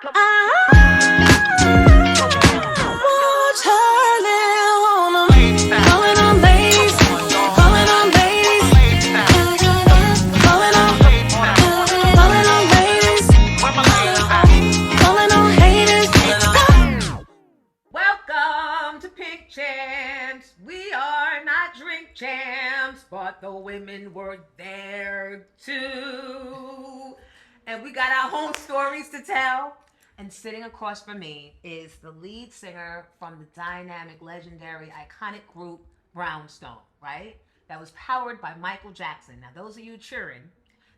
Welcome to Pink Champs. We are not drink champs, but the women were there too. And we got our home stories to tell. And sitting across from me is the lead singer from the dynamic, legendary, iconic group Brownstone, right? That was powered by Michael Jackson. Now, those of you cheering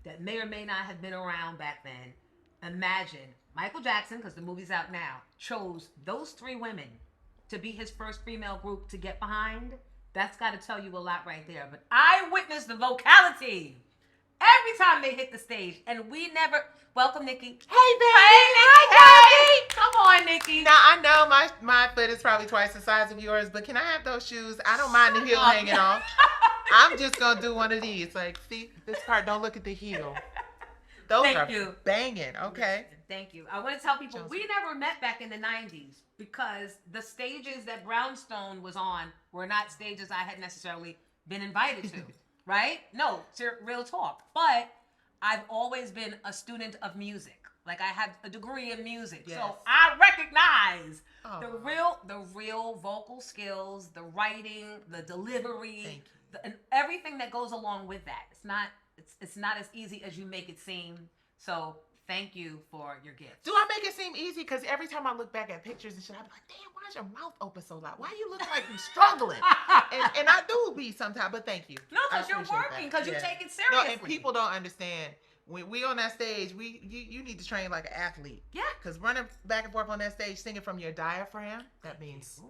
that may or may not have been around back then, imagine Michael Jackson, because the movie's out now, chose those three women to be his first female group to get behind. That's got to tell you a lot right there. But I witnessed the vocality every time they hit the stage, and we never... Welcome, Nicci. Hey, baby. Hey, Nicci. Hey. Come on, Nicci. Now, I know my foot is probably twice the size of yours, but can I have those shoes? I don't mind the heel hanging off. I'm just going to do one of these. Like, see, this part, don't look at the heel. Those Thank are you. Banging. Okay. Thank you. I want to tell people, we never met back in the 90s because the stages that Brownstone was on were not stages I had necessarily been invited to, right? No, real talk. But I've always been a student of music. Like, I had a degree in music. Yes. So I recognize the real vocal skills, the writing, the delivery, and everything that goes along with that. It's not as easy as you make it seem. So thank you for your gift. Do I make it seem easy? Because every time I look back at pictures and shit, I'm like, damn, why is your mouth open so loud? Why you look like you're struggling? and I do be sometimes, but thank you. No, because you're working, because you take it seriously. No, and people don't understand. When we on that stage, you need to train like an athlete. Yeah. Because running back and forth on that stage, singing from your diaphragm, that means...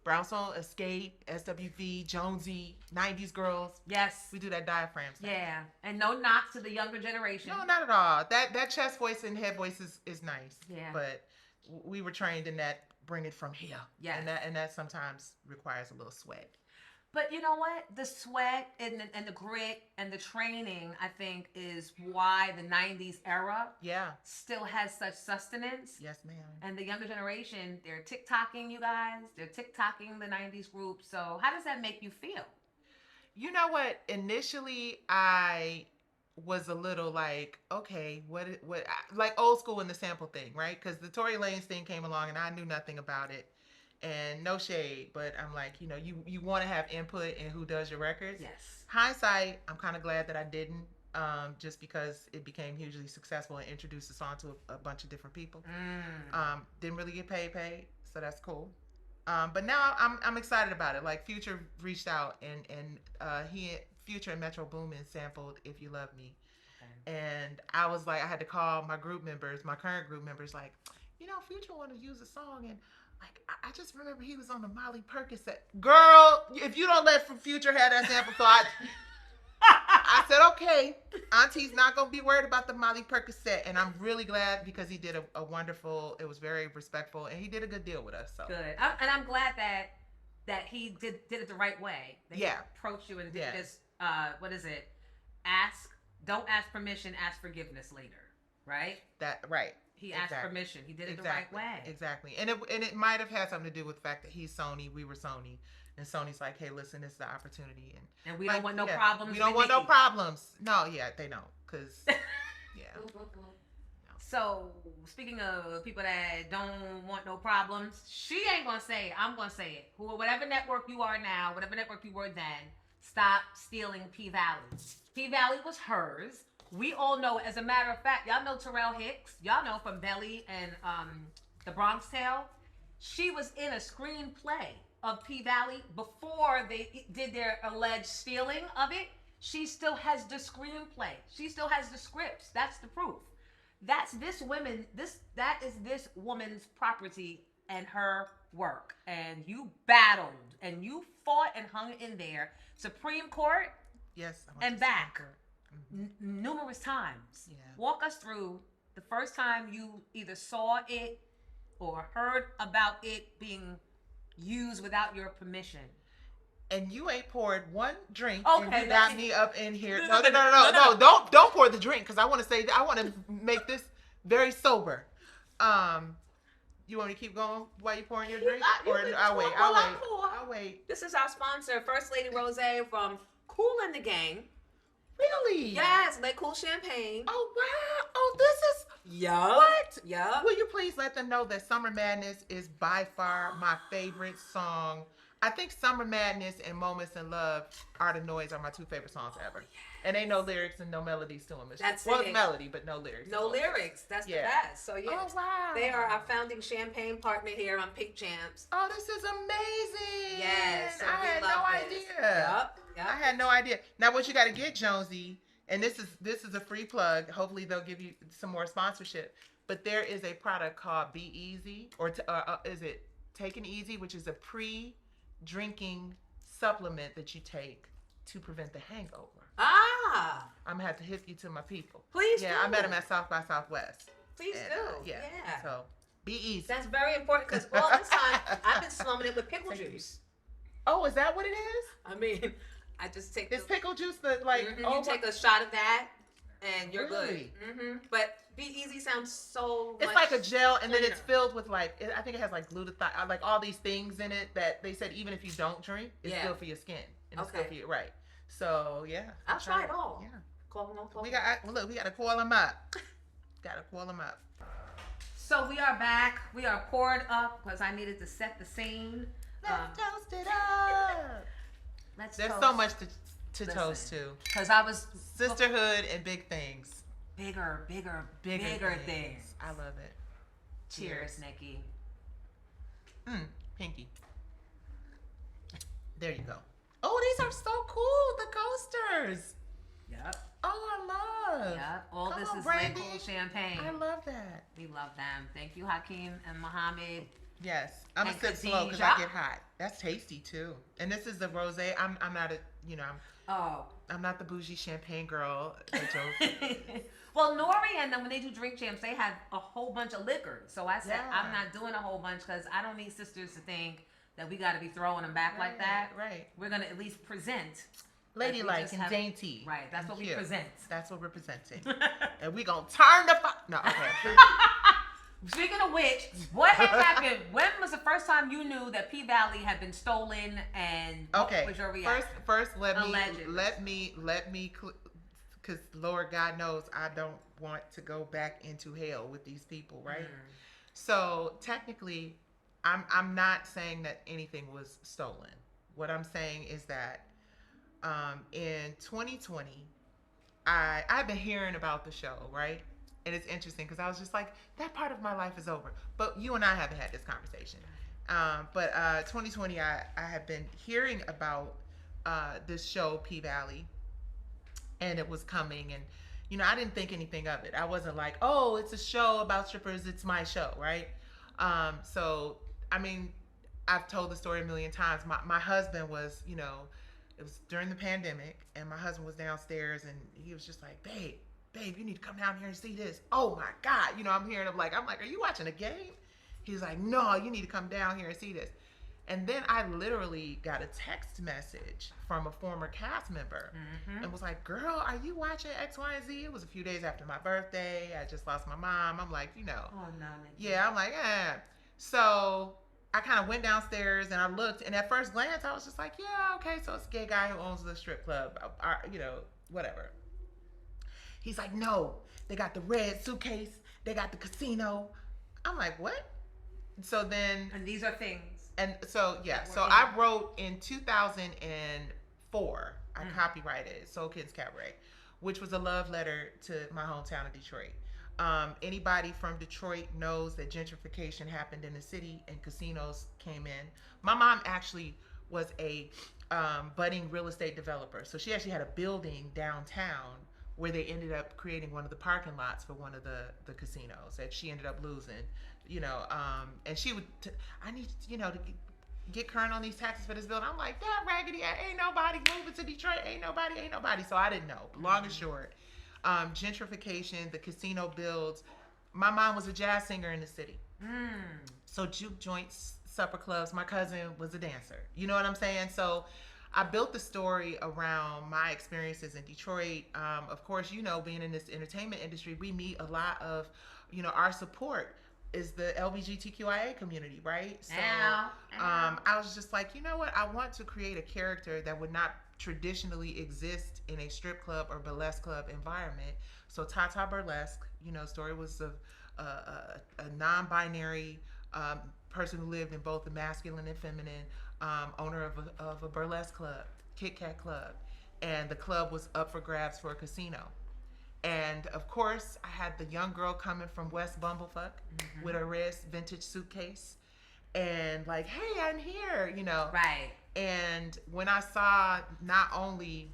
Brownstone, Escape, SWV, Jonesy, 90s Girls. Yes. We do that diaphragm stuff. Yeah. And no knock to the younger generation. No, not at all. That chest voice and head voice is nice. Yeah. But we were trained in that, bring it from here. Yeah. And that sometimes requires a little sweat. But you know what? The sweat and the grit and the training, I think, is why the 90s era still has such sustenance. Yes, ma'am. And the younger generation, they're TikToking, you guys. They're TikToking the 90s group. So how does that make you feel? You know what? Initially, I was a little like, okay, what like old school in the sample thing, right? Because the Tory Lanez thing came along and I knew nothing about it. And no shade, but I'm like, you want to have input in who does your records. Yes. Hindsight, I'm kind of glad that I didn't, just because it became hugely successful and introduced the song to a bunch of different people. Didn't really get paid, so that's cool. But now I'm excited about it. Like Future reached out and Future and Metro Boomin sampled "If You Love Me," and I was like, I had to call my current group members, like, Future wanted to use a song and. Like, I just remember he was on the Molly Percocet. Girl, if you don't let Future have that sample, so I said, okay, Auntie's not going to be worried about the Molly Percocet. And I'm really glad because he did a wonderful, it was very respectful, and he did a good deal with us. So good. And I'm glad that he did it the right way. That he approached you and didn't just, don't ask permission, ask forgiveness later, right? Right. He asked permission. He did it the right way. Exactly. And it might have had something to do with the fact that he's Sony, we were Sony. And Sony's like, hey, listen, this is the opportunity. And we don't want no problems. We don't want no problems. No, they don't. Because, So, speaking of people that don't want no problems, she ain't going to say it. I'm going to say it. Whatever network you are now, whatever network you were then, stop stealing P-Valley. P-Valley was hers. We all know, as a matter of fact, y'all know Terrell Hicks. Y'all know from Belly and The Bronx Tale. She was in a screenplay of P-Valley before they did their alleged stealing of it. She still has the screenplay. She still has the scripts. That's the proof. That is this woman's property and her work. And you battled and you fought and hung in there. Supreme Court. Yes. And back. Numerous times. Yeah. Walk us through the first time you either saw it or heard about it being used without your permission. And you ain't poured one drink. Okay, and you got me up in here. No. Don't pour the drink, because I want to make this very sober. You want me to keep going while you pouring your drink? I'll wait. I'll wait. This is our sponsor, First Lady Rosé from Kool and the Gang. Really? Yes, they cool champagne. Oh, wow. Oh, this is... Yup. What? Yup. Will you please let them know that Summer Madness is by far my favorite song. I think Summer Madness and Moments in Love, Art of Noise are my two favorite songs ever. And ain't no lyrics and no melodies to them. That's well, it. It's melody, but no lyrics. No lyrics. That's the best. So yeah. Oh, wow. They are our founding champagne partner here on Pink Champs. Oh, this is amazing. Yes. So I had no idea. Yep. I had no idea. Now what you got to get, Jonesy, and this is a free plug. Hopefully they'll give you some more sponsorship. But there is a product called Be Easy, or is it Taken Easy, which is a pre-drinking supplement that you take to prevent the hangover. Ah. I'm gonna have to hit you to my people. Please. Yeah, do. I met him at South by Southwest. Please do. Yeah. So be easy. That's very important because all this time I've been slumming it with pickle juice. Oh, is that what it is? I mean, I just take. Is pickle juice the like? You take a shot of that, and you're really? good. But Be Easy sounds so. It's like a gel, and then it's filled with like I think it has like glutathione, like all these things in it that they said even if you don't drink, it's good for your skin and it's good for you, right? So yeah, I'll try it all. Yeah, call them. We got to call them up. Got to call them up. So we are back. We are poured up because I needed to set the scene. Let's toast it up. There's so much to toast to. Because I was sisterhood and big things. Bigger things. I love it. Cheers, Nicci. Pinky. There you go. Oh, these are so cool. The coasters. Yep. Oh, I love. Yep. All Come this on, is Brandy. local champagne. I love that. We love them. Thank you, Hakeem and Mohammed. Yes, I'm gonna sip slow because I get hot. That's tasty too. And this is the rosé. I'm not I'm not the bougie champagne girl. Well, Nori and them, when they do drink champs, they have a whole bunch of liquor. So I said I'm not doing a whole bunch because I don't need sisters to think that we got to be throwing them back like that. Right. We're gonna at least present. Ladylike and dainty. Right. That's what we present. That's what we're presenting. And we gonna turn the No. Okay. Speaking of which, what had happened? When was the first time you knew that P Valley had been stolen? And what was your reaction? First, let me, because Lord God knows I don't want to go back into hell with these people, right? So technically, I'm not saying that anything was stolen. What I'm saying is that in 2020, I've been hearing about the show, right? And it's interesting because I was just like, that part of my life is over. But you and I haven't had this conversation. But 2020, I have been hearing about this show, P Valley, and it was coming. And, I didn't think anything of it. I wasn't like, oh, it's a show about strippers. It's my show, right? So, I mean, I've told the story a million times. My husband was, it was during the pandemic, and my husband was downstairs, and he was just like, babe, you need to come down here and see this. Oh my God. I'm hearing him like, are you watching a game? He's like, no, you need to come down here and see this. And then I literally got a text message from a former cast member and was like, girl, are you watching X, Y, and Z? It was a few days after my birthday. I just lost my mom. I'm like, Oh, no. Yeah, I'm like, So I kind of went downstairs and I looked, and at first glance, I was just like, yeah, okay. So it's a gay guy who owns the strip club, whatever. He's like, no, they got the red suitcase. They got the casino. I'm like, what? So then. And these are things. And so, yeah. So I wrote in 2004, I copyrighted Soul Kids Cabaret, which was a love letter to my hometown of Detroit. Anybody from Detroit knows that gentrification happened in the city and casinos came in. My mom actually was a budding real estate developer. So she actually had a building downtown where they ended up creating one of the parking lots for one of the casinos that she ended up losing, and she would, I need, to get current on these taxes for this building. I'm like, that raggedy, ain't nobody moving to Detroit, ain't nobody. So I didn't know. Long and short, gentrification, the casino builds. My mom was a jazz singer in the city. So juke joints, supper clubs, my cousin was a dancer. You know what I'm saying? So I built the story around my experiences in Detroit. Of course, being in this entertainment industry, we meet a lot of, our support is the LGBTQIA community, right? So I was just like, you know what? I want to create a character that would not traditionally exist in a strip club or burlesque club environment. So Tata Burlesque, story was of a non-binary person who lived in both the masculine and feminine, owner of a burlesque club, Kit Kat Club, and the club was up for grabs for a casino. And of course, I had the young girl coming from West Bumblefuck with a red vintage suitcase, and like, hey, I'm here, Right. And when I saw not only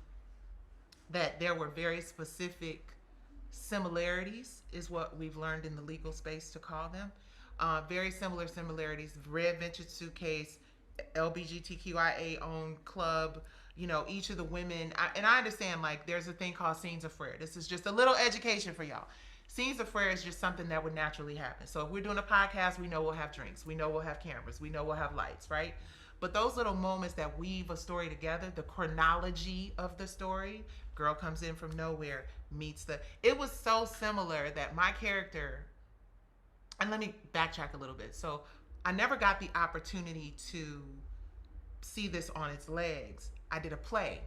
that there were very specific similarities, is what we've learned in the legal space to call them. Very similar similarities. Red vintage suitcase, LGBTQIA owned club. Each of the women, and I understand, like, there's a thing called scenes of frere. This is just a little education for y'all. Scenes of frere is just something that would naturally happen. So if we're doing a podcast, we know we'll have drinks. We know we'll have cameras. We know we'll have lights, right? But those little moments that weave a story together, the chronology of the story, girl comes in from nowhere, meets it was so similar that my character, and let me backtrack a little bit. So I never got the opportunity to see this on its legs. I did a play,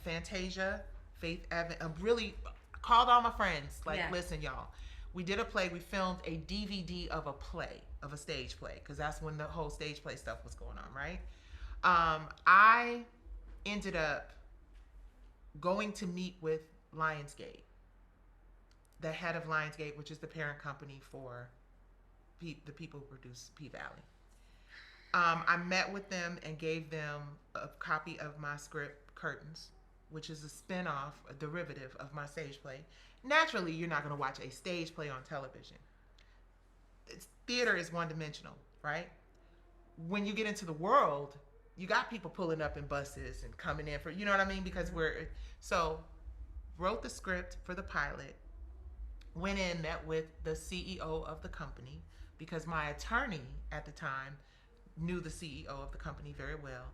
Fantasia, Faith Evans. I really called all my friends, like, listen, y'all. We did a play. We filmed a DVD of a play, of a stage play, because that's when the whole stage play stuff was going on, right? I ended up going to meet with Lionsgate, the head of Lionsgate, which is the parent company for the people who produce P-Valley. I met with them and gave them a copy of my script, Curtains, which is a spin-off, a derivative of my stage play. Naturally, you're not going to watch a stage play on television. Theater is one-dimensional, right? When you get into the world, you got people pulling up in buses and coming in for, you know what I mean? Because wrote the script for the pilot, went in, met with the CEO of the company, because my attorney at the time knew the CEO of the company very well.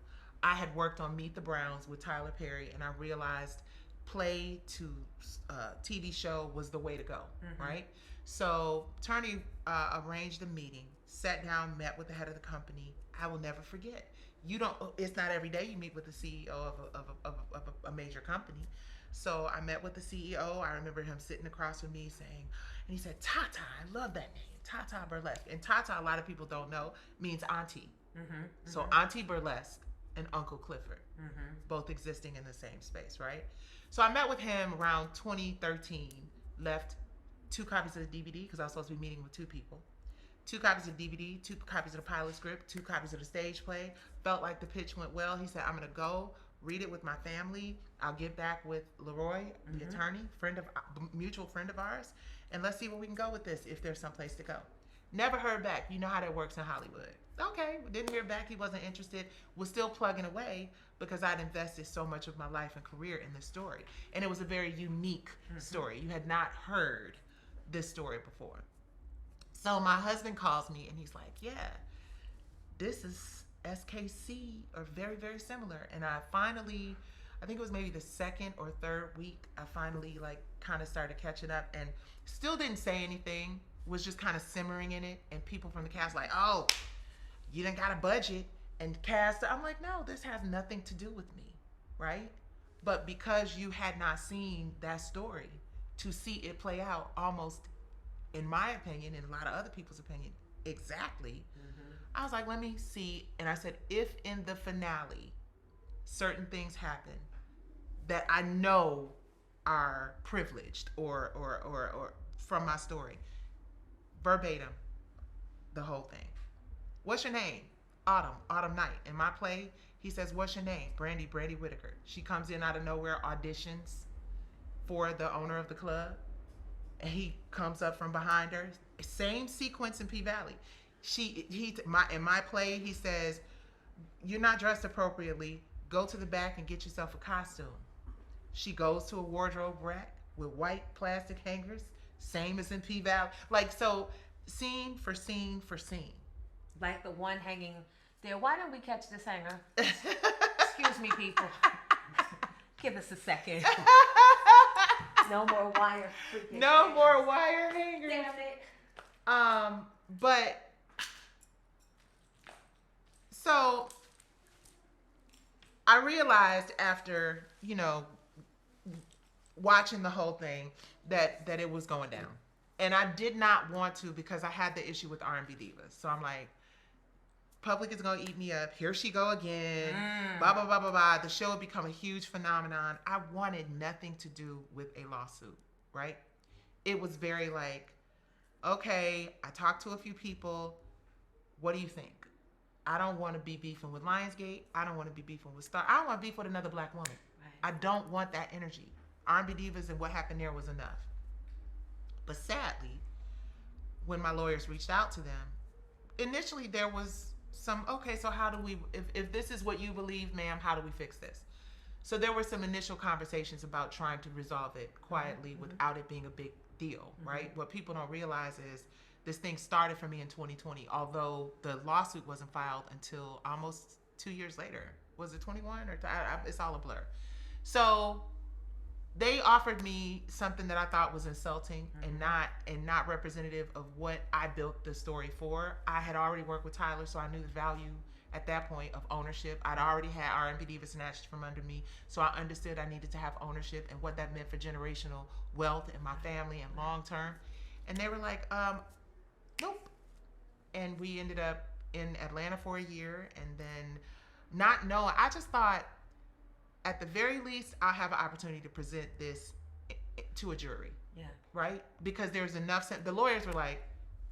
I had worked on Meet the Browns with Tyler Perry, and I realized play to TV show was the way to go, right? So attorney arranged a meeting, sat down, met with the head of the company. I will never forget. It's not every day you meet with the CEO of a major company. So I met with the CEO. I remember him sitting across from me saying, and he said, Tata, I love that name, Tata Burlesque. And Tata, a lot of people don't know, means auntie. So Auntie Burlesque and Uncle Clifford, both existing in the same space, right? So I met with him around 2013, left 2 copies of the DVD, because I was supposed to be meeting with 2 people. 2 copies of the DVD, 2 copies of the pilot script, 2 copies of the stage play. Felt like the pitch went well. He said, I'm going to go read it with my family. I'll get back with Leroy, the attorney, mutual friend of ours, and let's see where we can go with this, if there's some place to go. Never heard back. You know how that works in Hollywood. Okay, didn't hear back. He wasn't interested. Was still plugging away, because I'd invested so much of my life and career in this story. And it was a very unique story. You had not heard this story before. So my husband calls me and he's like, yeah, this is SKC, or very, very similar. And I think it was maybe the 2nd or 3rd week, I finally kind of started catching up, and still didn't say anything, was just kind of simmering in it. And people from the cast like, oh, you done got a budget and cast. I'm like, no, this has nothing to do with me, right? But because you had not seen that story, to see it play out almost, in my opinion, and a lot of other people's opinion, exactly, I was like, let me see. And I said, if in the finale certain things happen that I know are privileged or from my story, verbatim, the whole thing. What's your name? Autumn Night. In my play, he says, what's your name? Brandy Whitaker. She comes in out of nowhere, auditions for the owner of the club, and he comes up from behind her. Same sequence in P-Valley. In my play, he says, you're not dressed appropriately. Go to the back and get yourself a costume. She goes to a wardrobe rack with white plastic hangers, same as in P-Valley. So scene for scene for scene. Like the one hanging there. Why don't we catch this hanger? Excuse Excuse me, people. Give us a second. No more wire freaking. No more wire hangers. Damn it. But so I realized after, watching the whole thing that it was going down. And I did not want to because I had the issue with R&B Divas. So I'm like, public is going to eat me up. Here she go again. Blah, blah, blah, blah, blah. The show had become a huge phenomenon. I wanted nothing to do with a lawsuit, right? It was very like, okay, I talked to a few people. What do you think? I don't want to be beefing with Lionsgate. I don't want to be beefing with Star. I don't want to beef with another black woman. Right. I don't want that energy. R&B Divas and what happened there was enough. But sadly, when my lawyers reached out to them, initially there was some, okay, so how do we, if this is what you believe, ma'am, how do we fix this? So there were some initial conversations about trying to resolve it quietly without it being a big deal, right? What people don't realize is this thing started for me in 2020, although the lawsuit wasn't filed until almost 2 years later. Was it 21 or it's all a blur. So they offered me something that I thought was insulting and not representative of what I built the story for. I had already worked with Tyler, so I knew the value at that point of ownership. I'd already had R&B Divas snatched from under me, so I understood I needed to have ownership and what that meant for generational wealth in my family and long term. And they were like, nope. And we ended up in Atlanta for a year, and then not knowing, I just thought, at the very least, I'll have an opportunity to present this to a jury. Yeah. Right? Because there's enough. The lawyers were like,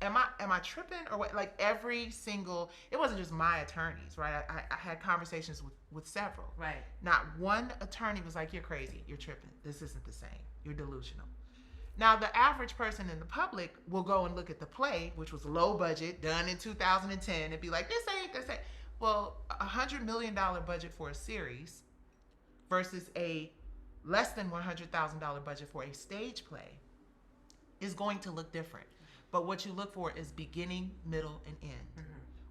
am I tripping? Or what? Like every single, it wasn't just my attorneys, right? I had conversations with several. Right. Not one attorney was like, you're crazy. You're tripping. This isn't the same. You're delusional. Now, the average person in the public will go and look at the play, which was low budget, done in 2010, and be like, this ain't. Well, $100 million budget for a series versus a less than $100,000 budget for a stage play is going to look different. But what you look for is beginning, middle, and end.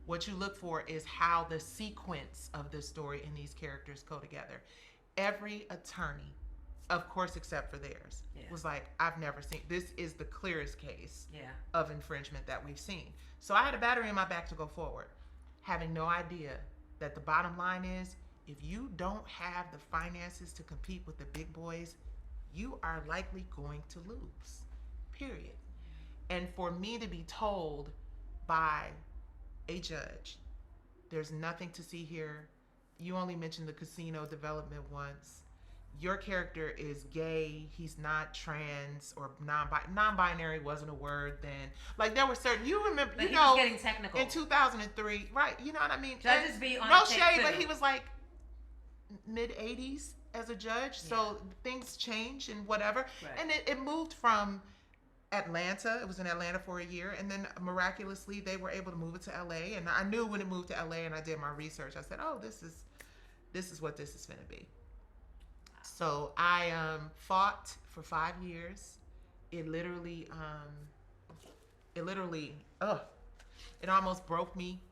What you look for is how the sequence of the story and these characters go together. Every attorney, of course, except for theirs, was like, I've never seen, this is the clearest case of infringement that we've seen. So I had a battery in my back to go forward, having no idea that the bottom line is, if you don't have the finances to compete with the big boys, you are likely going to lose, period. And for me to be told by a judge, there's nothing to see here. You only mentioned the casino development once. Your character is gay. He's not trans or non-binary wasn't a word then. Like there were certain, you remember, but he was getting technical. In 2003, right? You know what I mean? Judges be on no shade, but he was like mid 80s as a judge, so things change and whatever. Right. And it moved from Atlanta. It was in Atlanta for a year, and then miraculously they were able to move it to LA. And I knew when it moved to LA, and I did my research. I said, "Oh, this is what this is going to be." So I fought for 5 years. It literally, it almost broke me.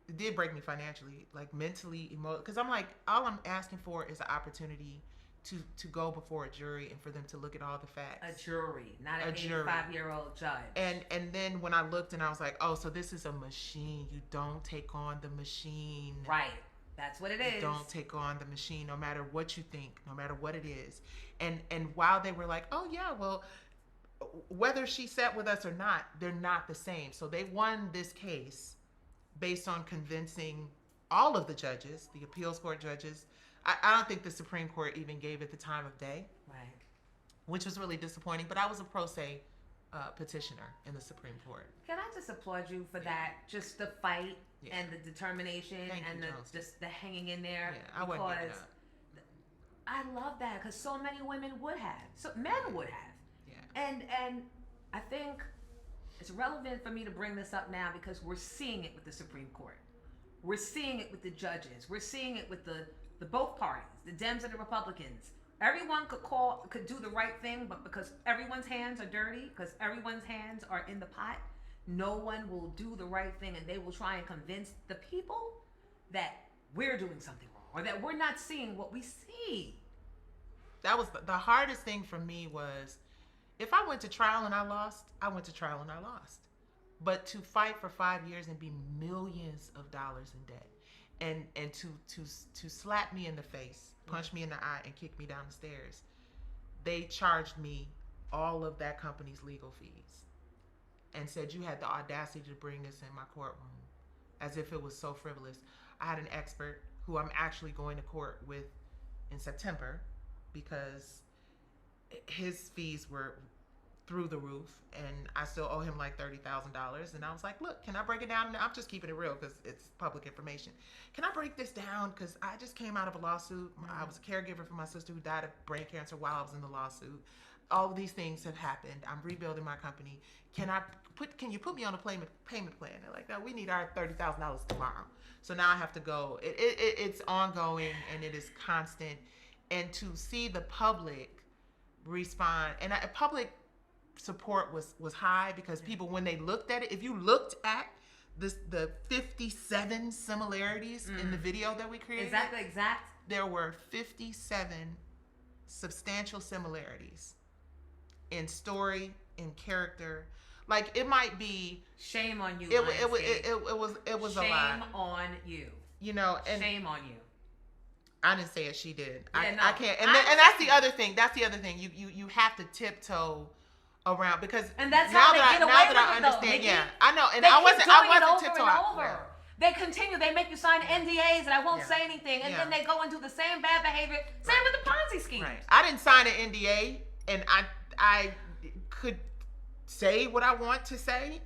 It did break me financially, like mentally, emotionally, because I'm like, all I'm asking for is an opportunity to go before a jury and for them to look at all the facts. A jury, not an 85-year-old judge. And then when I looked and I was like, oh, so this is a machine. You don't take on the machine. Right. That's what it is. You don't take on the machine, no matter what you think, no matter what it is. And while they were like, oh yeah, well, whether she sat with us or not, they're not the same. So they won this case based on convincing all of the judges, the appeals court judges. I don't think the Supreme Court even gave it the time of day, right? Which was really disappointing. But I was a pro se petitioner in the Supreme Court. Can I just applaud you for that? Just the fight and the determination and just the hanging in there. Yeah, I wouldn't give it up. I love that because so many women would have, so men would have. Yeah. And I think it's relevant for me to bring this up now because we're seeing it with the Supreme Court. We're seeing it with the judges. We're seeing it with the both parties, the Dems and the Republicans. Everyone could do the right thing, but because everyone's hands are dirty, because everyone's hands are in the pot, no one will do the right thing, and they will try and convince the people that we're doing something wrong or that we're not seeing what we see. That was the hardest thing for me was if I went to trial and I lost, I went to trial and I lost. But to fight for 5 years and be millions of dollars in debt and to slap me in the face, punch me in the eye and kick me down the stairs, they charged me all of that company's legal fees and said you had the audacity to bring this in my courtroom as if it was so frivolous. I had an expert who I'm actually going to court with in September because his fees were through the roof and I still owe him like $30,000. And I was like, look, can I break it down? I'm just keeping it real because it's public information. Can I break this down? Because I just came out of a lawsuit. I was a caregiver for my sister who died of brain cancer while I was in the lawsuit. All of these things have happened. I'm rebuilding my company. Can you put me on a payment plan? They're like, no, we need our $30,000 tomorrow. So now I have to go. It's ongoing and it is constant. And to see the public respond, and public support was high because people, when they looked at it, if you looked at the 57 similarities in the video that we created, exact, there were 57 substantial similarities in story, in character. Like it might be shame on you. It was shame a lot. Shame on you. You know, and shame on you. I didn't say it. She did. Yeah, I can't. And that's the other thing. That's the other thing. You have to tiptoe around because and that's how they get away with it. I understand. Yeah, I know. And they I wasn't tiptoeing over. Yeah. They continue. They make you sign NDAs, and I won't say anything. And then they go and do the same bad behavior. Same with the Ponzi scheme. Right. I didn't sign an NDA, and I could say what I want to say,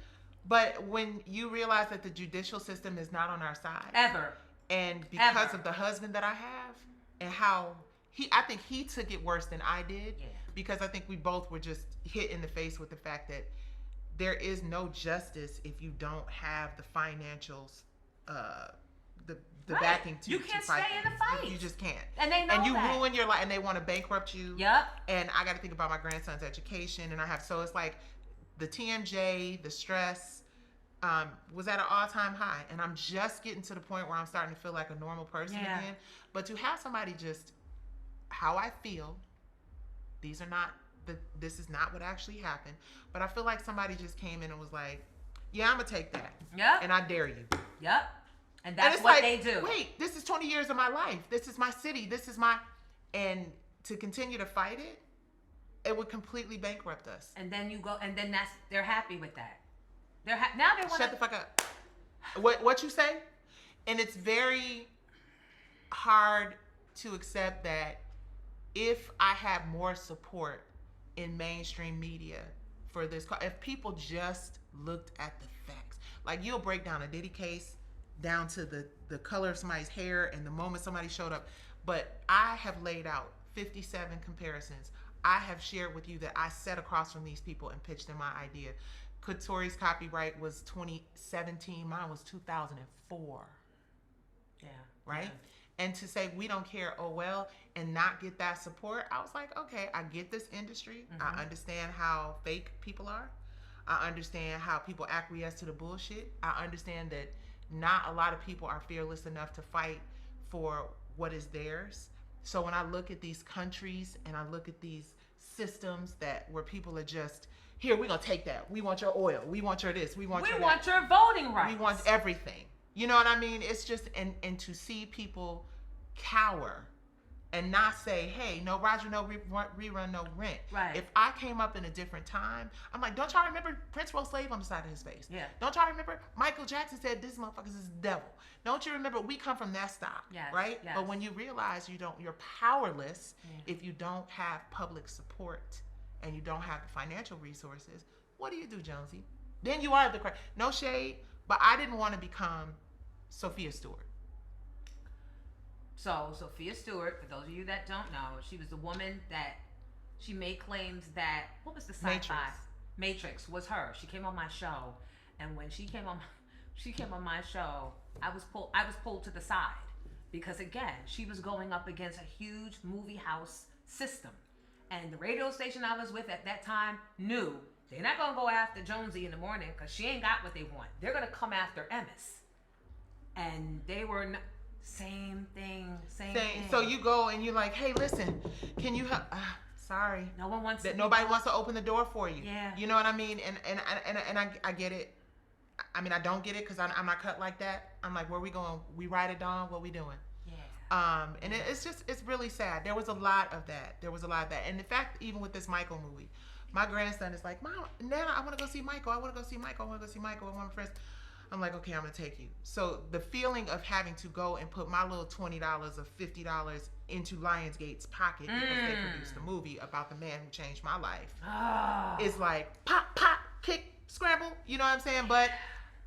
but when you realize that the judicial system is not on our side ever, and because of the husband that I have and how I think he took it worse than I did, because I think we both were just hit in the face with the fact that there is no justice if you don't have the financials, the backing to you can't fight stay in the fight. You just can't. And they know and you that. ruin your life, and they want to bankrupt you. Yep. And I got to think about my grandson's education, and so it's like the TMJ, the stress, was at an all-time high, and I'm just getting to the point where I'm starting to feel like a normal person again. But to have somebody just how I feel, this is not what actually happened, but I feel like somebody just came in and was like, yeah, I'm gonna take that. Yep. And I dare you. Yep. And that's what they do. Wait, this is 20 years of my life. This is my city. And to continue to fight it, it would completely bankrupt us. And then you go, and then they're happy with that. Now they want to shut the fuck up. What you say? And it's very hard to accept that if I had more support in mainstream media for this, if people just looked at the facts, like you'll break down a Diddy case down to the color of somebody's hair and the moment somebody showed up. But I have laid out 57 comparisons. I have shared with you that I sat across from these people and pitched them my idea. Couture's copyright was 2017. Mine was 2004. Yeah. Right? Yeah. And to say we don't care, oh well, and not get that support, I was like, okay, I get this industry. I understand how fake people are. I understand how people acquiesce to the bullshit. I understand that not a lot of people are fearless enough to fight for what is theirs. So when I look at these countries and I look at these systems where people are just, here, we're going to take that. We want your oil. We want your this. We want your voting rights. We want everything. You know what I mean? It's just, and to see people cower and not say, hey, no Roger, no rerun, no rent. Right. If I came up in a different time, I'm like, don't y'all remember Prince wrote slave on the side of his face? Yeah. Don't y'all remember Michael Jackson said this motherfucker is the devil? Don't you remember we come from that stock? Yes. Right? Yes. But when you realize you're powerless if you don't have public support and you don't have the financial resources, what do, Jonesy? Then you are the crack. No shade, but I didn't want to become Sophia Stewart. So Sophia Stewart, for those of you that don't know, she was the woman that she made claims that, what was the sci-fi? Matrix was her. She came on my show, and when she came on my show, I was pulled to the side because again, she was going up against a huge movie house system, and the radio station I was with at that time knew they're not gonna go after Jonesy in the morning because she ain't got what they want. They're gonna come after Emmis, and they were not. Same thing. So you go and you're like, hey, listen, can you help? Sorry. No one wants that. to. Nobody wants to open the door for you. Yeah. You know what I mean? And I get it. I mean, I don't get it because I'm not cut like that. I'm like, where we going? We ride it on? What we doing? Yeah. And it's really sad. There was a lot of that. And in fact, even with this Michael movie, my grandson is like, Mom, Nana, I want to go see Michael. I want to go see Michael. I want to go see Michael. I want my friends. I'm like, okay, I'm going to take you. So the feeling of having to go and put my little $20 or $50 into Lionsgate's pocket because they produced a movie about the man who changed my life is like pop, pop, kick, scramble. You know what I'm saying? But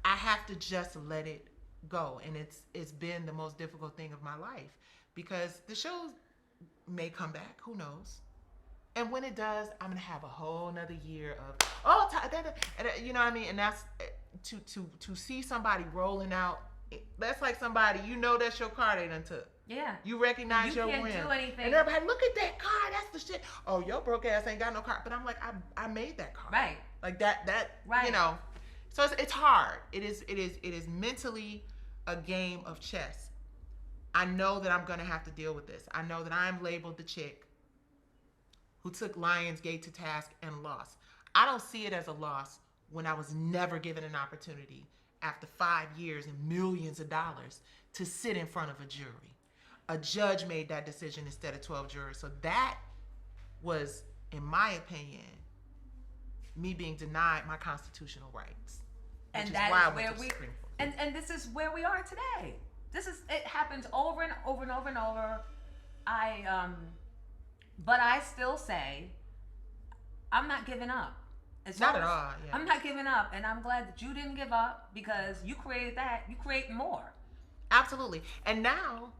I have to just let it go. And it's been the most difficult thing of my life because the show may come back. Who knows? And when it does, I'm going to have a whole nother year of, you know what I mean? And that's to see somebody rolling out. That's like somebody, you know, that's your car they done took. Yeah. You recognize your win. You can't do anything. And everybody, look at that car. That's the shit. Oh, your broke ass ain't got no car. But I'm like, I made that car. Right. Like that, right. You know. So it's hard. It is mentally a game of chess. I know that I'm going to have to deal with this. I know that I'm labeled the chick who took Lionsgate to task and lost. I don't see it as a loss when I was never given an opportunity after 5 years and millions of dollars to sit in front of a jury. A judge made that decision instead of 12 jurors. So that was, in my opinion, me being denied my constitutional rights. And that is where and this is where we are today. It happens over and over and over and over. But I still say, I'm not giving up. Not at all. Yeah. I'm not giving up, and I'm glad that you didn't give up because you created that. You create more. Absolutely. And now,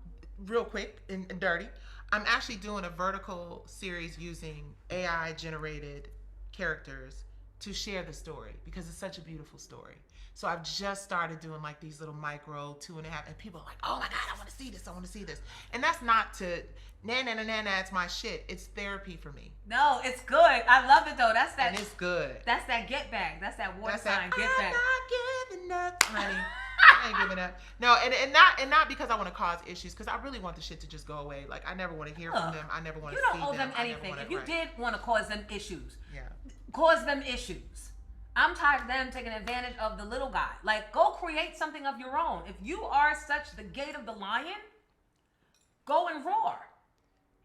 real quick and dirty, I'm actually doing a vertical series using AI-generated characters to share the story because it's such a beautiful story. So I've just started doing like these little micro 2.5, and people are like, oh my God, I want to see this. I want to see this. And that's not to, it's my shit. It's therapy for me. No, it's good. I love it though. That's that. And it's good. That's that get back. That's that water sign get back. I'm not giving up, honey. I ain't giving up. No, and not because I want to cause issues, because I really want the shit to just go away. Like I never want to hear from them. I never want to see them. You don't owe them anything. If you did want to cause them issues, yeah, cause them issues. I'm tired of them taking advantage of the little guy. Like, go create something of your own. If you are such the gate of the lion, go and roar.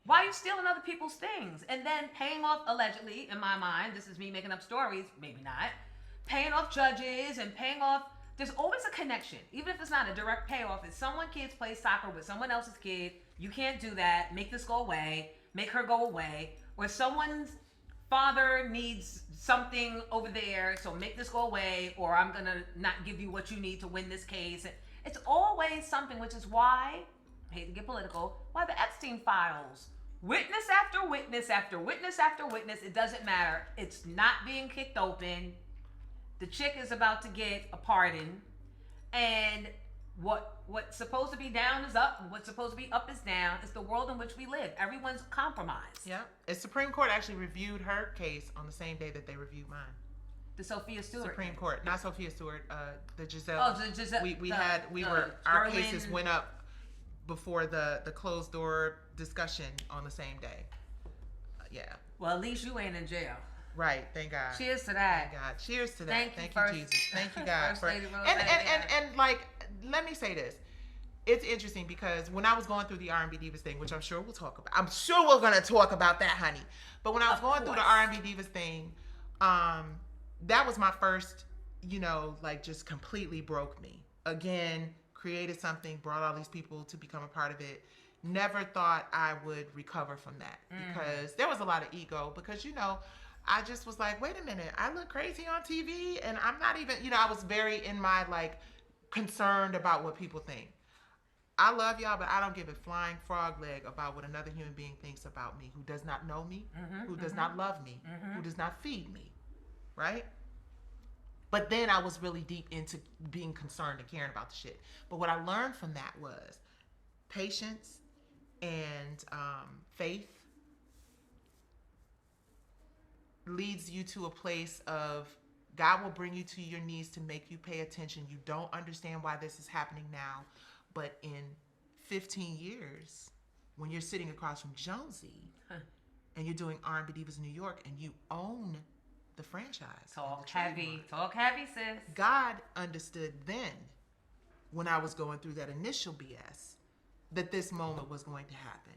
Why are you stealing other people's things? And then paying off, allegedly, in my mind, this is me making up stories, maybe not, paying off judges and paying off, there's always a connection. Even if it's not a direct payoff, if someone kids play soccer with someone else's kid, you can't do that, make this go away, make her go away, or someone's father needs something over there, so make this go away, or I'm gonna not give you what you need to win this case. It's always something, which is why, I hate to get political, why the Epstein files, witness after witness after witness after witness, it doesn't matter. It's not being kicked open. The chick is about to get a pardon, and what's supposed to be down is up, and what's supposed to be up is down. It's the world in which we live. Everyone's compromised. Yeah. The Supreme Court actually reviewed her case on the same day that they reviewed mine. The Sophia Stewart. Supreme Court, not Sophia Stewart. The Giselle. Oh, the Giselle. Our cases went up before the closed door discussion on the same day. Yeah. Well, at least you ain't in jail. Right. Thank God. Cheers to that. Thank God. Cheers to that. Thank you, Jesus. Thank you, God. And like, let me say this. It's interesting because when I was going through the R&B Divas thing, which I'm sure we'll talk about. I'm sure we're going to talk about that, honey. But when I was going through the R&B Divas thing, that was my first, like just completely broke me. Again, created something, brought all these people to become a part of it. Never thought I would recover from that because there was a lot of ego because, I just was like, wait a minute, I look crazy on TV and I'm not even, I was very in my like concerned about what people think. I love y'all, but I don't give a flying frog leg about what another human being thinks about me, who does not know me, who does not love me, who does not feed me, right? But then I was really deep into being concerned and caring about the shit. But what I learned from that was patience and faith leads you to a place of God will bring you to your knees to make you pay attention. You don't understand why this is happening now, but in 15 years when you're sitting across from Jonesy and you're doing R&B Divas in New York and you own the franchise. Talk heavy, sis. God understood then, when I was going through that initial BS, that this moment was going to happen.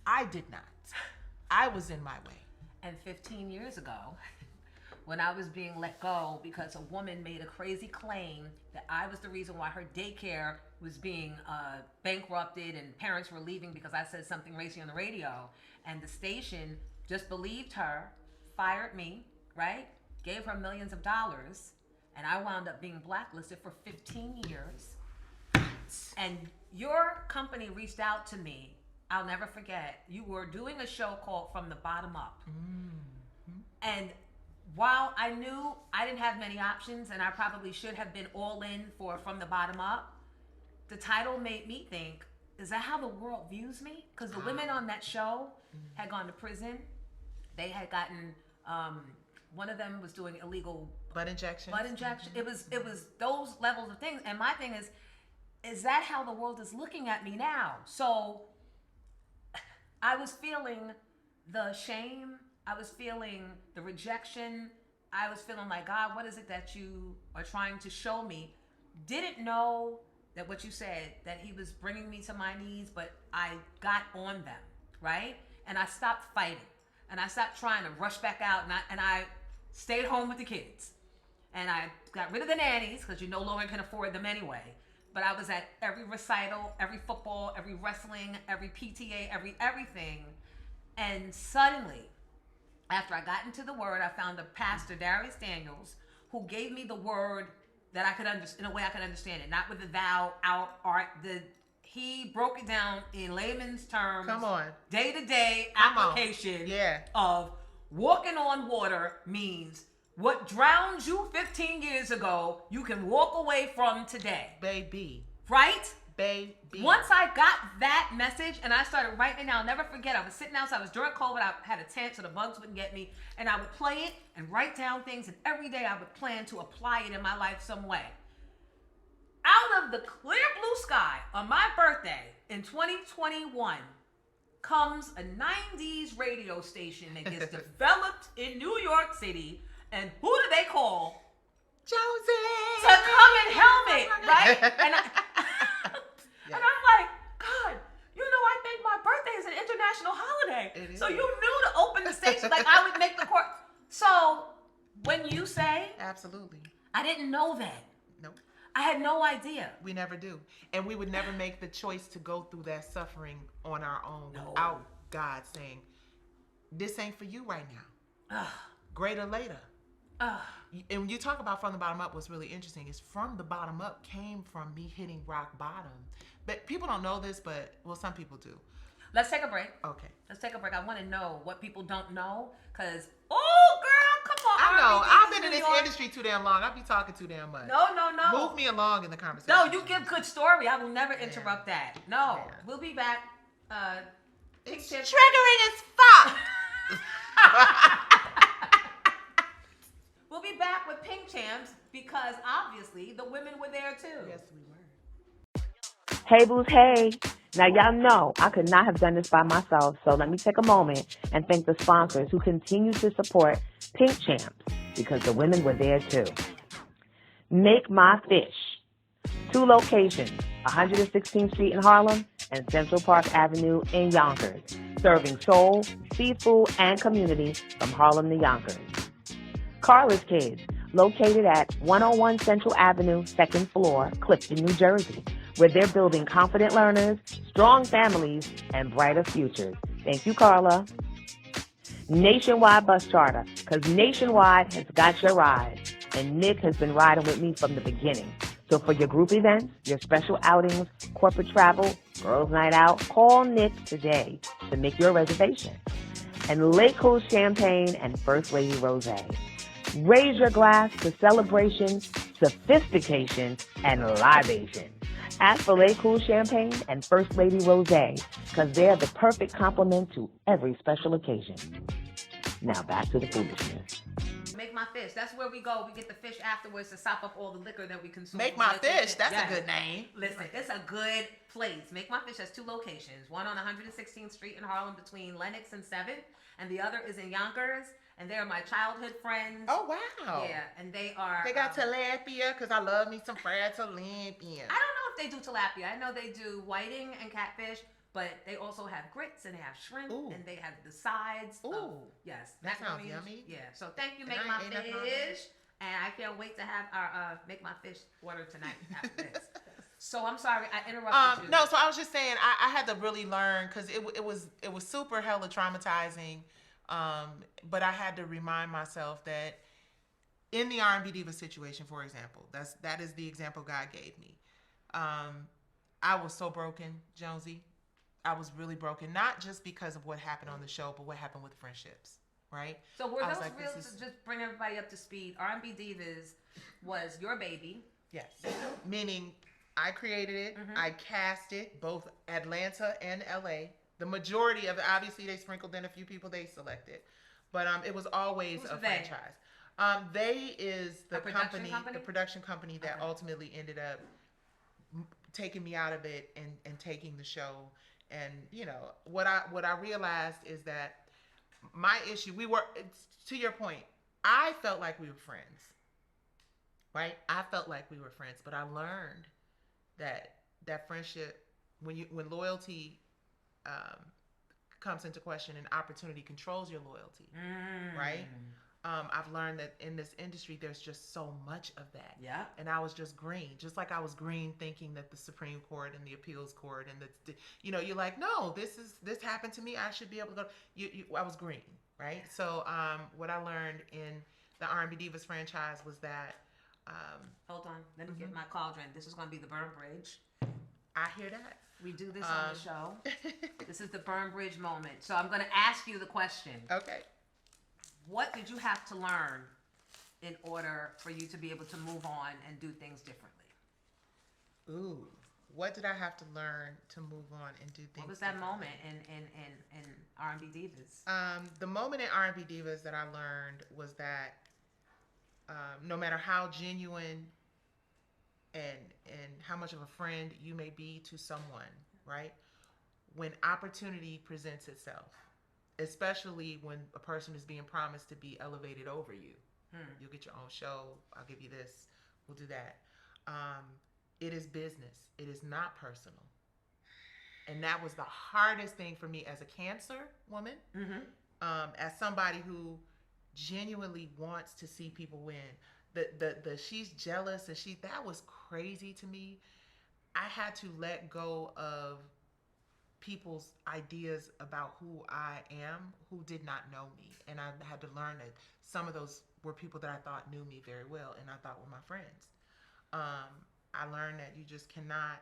I did not. I was in my way. And 15 years ago, when I was being let go because a woman made a crazy claim that I was the reason why her daycare was being bankrupted and parents were leaving because I said something racy on the radio, and the station just believed her, fired me, right? Gave her millions of dollars, and I wound up being blacklisted for 15 years. And your company reached out to me. I'll never forget. You were doing a show called From the Bottom Up. Mm-hmm. And while I knew I didn't have many options and I probably should have been all in for From the Bottom Up, the title made me think, is that how the world views me? Because the women on that show had gone to prison. They had gotten, one of them was doing illegal butt injection. Mm-hmm. It was those levels of things. And my thing is that how the world is looking at me now? So I was feeling the shame. I was feeling the rejection. I was feeling like, God, what is it that you are trying to show me? Didn't know that what you said, that he was bringing me to my knees, but I got on them, right? And I stopped fighting. And I stopped trying to rush back out, and I stayed home with the kids. And I got rid of the nannies, because you no longer can afford them anyway. But I was at every recital, every football, every wrestling, every PTA, everything. And suddenly, after I got into the Word, I found a pastor, Darius Daniels, who gave me the Word that I could understand, in a way I could understand it. Not with the thou, out, art. He broke it down in layman's terms. Come on. Day-to-day application of walking on water means what drowned you 15 years ago, you can walk away from today. Baby. Right? Baby. Once I got that message and I started writing it down, I'll never forget, I was sitting outside, it was during COVID, I had a tent so the bugs wouldn't get me, and I would play it and write down things, and every day I would plan to apply it in my life some way. Out of the clear blue sky on my birthday in 2021 comes a 90s radio station that gets developed in New York City. And who do they call? Josie! To come and help it, right? And I'm like, God, you know, I think my birthday is an international holiday. It is. So you knew to open the station, like I would make the court. So when you say... Absolutely. I didn't know that. Nope. I had no idea. We never do. And we would never make the choice to go through that suffering on our own No. without God saying, this ain't for you right now. Greater later. And when you talk about From the Bottom Up, what's really interesting is From the Bottom Up came from me hitting rock bottom. But people don't know this, but, well, some people do. Let's take a break. Okay. Let's take a break. I want to know what people don't know, because, oh, girl, come on. I know. R&B I've been in New this York. industry too damn long. I'll be talking too damn much. No. Move me along in the conversation. No, you give good story. I will never interrupt that. No. Yeah. We'll be back. It's Pink triggering as fuck. We'll be back with Pink Champs because obviously the women were there too. Yes, we were. Hey, boos, hey. Now, y'all know I could not have done this by myself, so let me take a moment and thank the sponsors who continue to support Pink Champs because the women were there too. Make My Fish. 2 locations, 116th Street in Harlem and Central Park Avenue in Yonkers, serving soul, seafood, and community from Harlem to Yonkers. Carla's Kids, located at 101 Central Avenue, 2nd floor, Clifton, New Jersey, where they're building confident learners, strong families, and brighter futures. Thank you, Carla. Nationwide Bus Charter, because Nationwide has got your ride, and Nick has been riding with me from the beginning. So for your group events, your special outings, corporate travel, girls' night out, call Nick today to make your reservation. And Lake Cool Champagne and First Lady Rosé. Raise your glass to celebration, sophistication, and libation. Ask for Lake Cool Champagne and First Lady Rosé, because they're the perfect complement to every special occasion. Now back to the foolishness. Make My Fish. That's where we go. We get the fish afterwards to sop up all the liquor that we consume. Make My Fish. That's a good name. Listen, it's a good place. Make My Fish has 2 locations. One on 116th Street in Harlem between Lenox and 7th, and the other is in Yonkers. And they're my childhood friends. Oh, wow. Yeah, and they are... They got tilapia, because I love me some fried tilapia. I don't know if they do tilapia. I know they do whiting and catfish, but they also have grits, and they have shrimp, and they have the sides. Ooh. Yes. That sounds yummy. Yeah, so thank you, Make My Fish. And I can't wait to have our Make My Fish order tonight after this. So I'm sorry, I interrupted you. No, so I was just saying, I had to really learn, because it was super hella traumatizing. But I had to remind myself that in the R&B Diva situation, for example, that is the example God gave me. I was so broken, Jonesy. I was really broken, not just because of what happened on the show, but what happened with friendships, right? So were those real, to just bring everybody up to speed, R&B Divas was your baby? Yes. Meaning I created it, I cast it, both Atlanta and LA. The majority of it, obviously they sprinkled in a few people they selected, but it was always a franchise. They is the company, the production company that ultimately ended up taking me out of it and taking the show. And you know what I realized is that my issue, to your point, I felt like we were friends, right? I felt like we were friends, but I learned that friendship, when loyalty comes into question and opportunity controls your loyalty, right? I've learned that in this industry, there's just so much of that. Yeah. And I was just green, just like I was green thinking that the Supreme Court and the appeals court and you're like, no, this happened to me. I should be able to go. I was green, right? So what I learned in the R&B Divas franchise was that. Hold on, let me get my cauldron. This is going to be the burn bridge. I hear that. We do this on the show. This is the burn bridge moment. So I'm going to ask you the question. Okay. What did you have to learn in order for you to be able to move on and do things differently? Ooh, what did I have to learn to move on and do things? What was that moment in R&B Divas? The moment in R&B Divas that I learned was that no matter how genuine and how much of a friend you may be to someone, right? When opportunity presents itself, especially when a person is being promised to be elevated over you. You'll get your own show. I'll give you this. We'll do that. It is business. It is not personal. And that was the hardest thing for me as a Cancer woman, as somebody who genuinely wants to see people win. The she's jealous and that was crazy to me. I had to let go of people's ideas about who I am who did not know me. And I had to learn that some of those were people that I thought knew me very well and I thought were my friends. I learned that you just cannot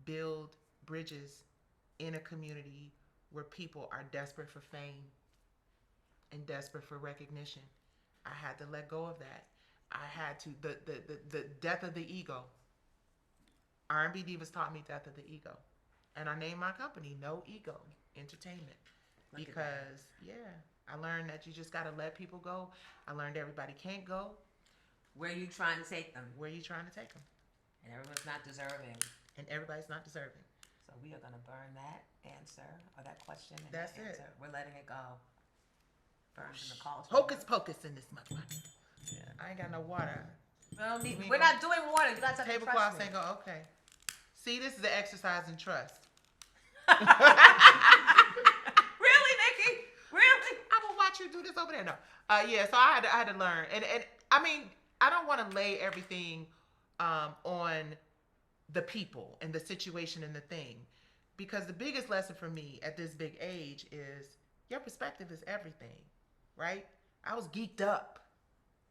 build bridges in a community where people are desperate for fame and desperate for recognition. I had to let go of that. I had to, the death of the ego. R&B Divas taught me death of the ego. And I named my company No Ego Entertainment. Because, I learned that you just got to let people go. I learned everybody can't go. Where are you trying to take them? Where are you trying to take them? And everyone's not deserving. And everybody's not deserving. So we are going to burn that answer or that question. And that's that answer. We're letting it go. Burns in the cauldron. Hocus pocus in this motherfucker. Yeah. I ain't got no water. We're not doing water. You got to tablecloths ain't go. Okay. See, this is the exercise in trust. Really, Nicci? Really? I'm gonna watch you do this over there. No. So I had to learn, and I mean, I don't want to lay everything on the people and the situation and the thing, because the biggest lesson for me at this big age is your perspective is everything, right? I was geeked up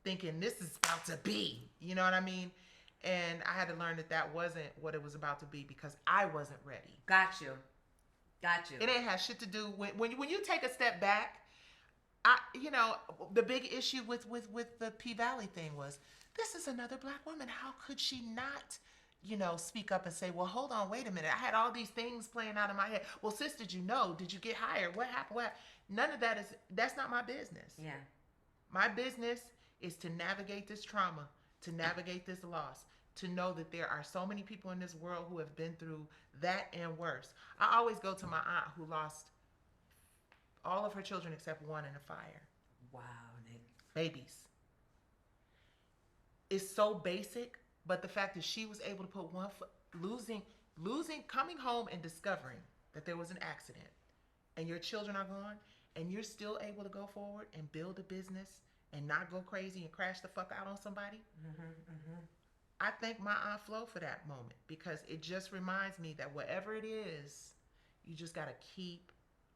thinking this is about to be, you know what I mean? And I had to learn that wasn't what it was about to be because I wasn't ready. Got you. It ain't have shit to do when you take a step back. The big issue with the P Valley thing was this is another black woman. How could she not, speak up and say, well, hold on, wait a minute. I had all these things playing out in my head. Well, sis, did you know? Did you get hired? What happened? None of that's not my business. Yeah. My business is to navigate this trauma, to navigate this loss, to know that there are so many people in this world who have been through that and worse. I always go to my aunt who lost all of her children except one in a fire. Wow, Nick. Babies. It's so basic, but the fact that she was able to put one foot, losing, coming home and discovering that there was an accident and your children are gone and you're still able to go forward and build a business and not go crazy and crash the fuck out on somebody. I thank my Aunt Flo for that moment, because it just reminds me that whatever it is, you just got to keep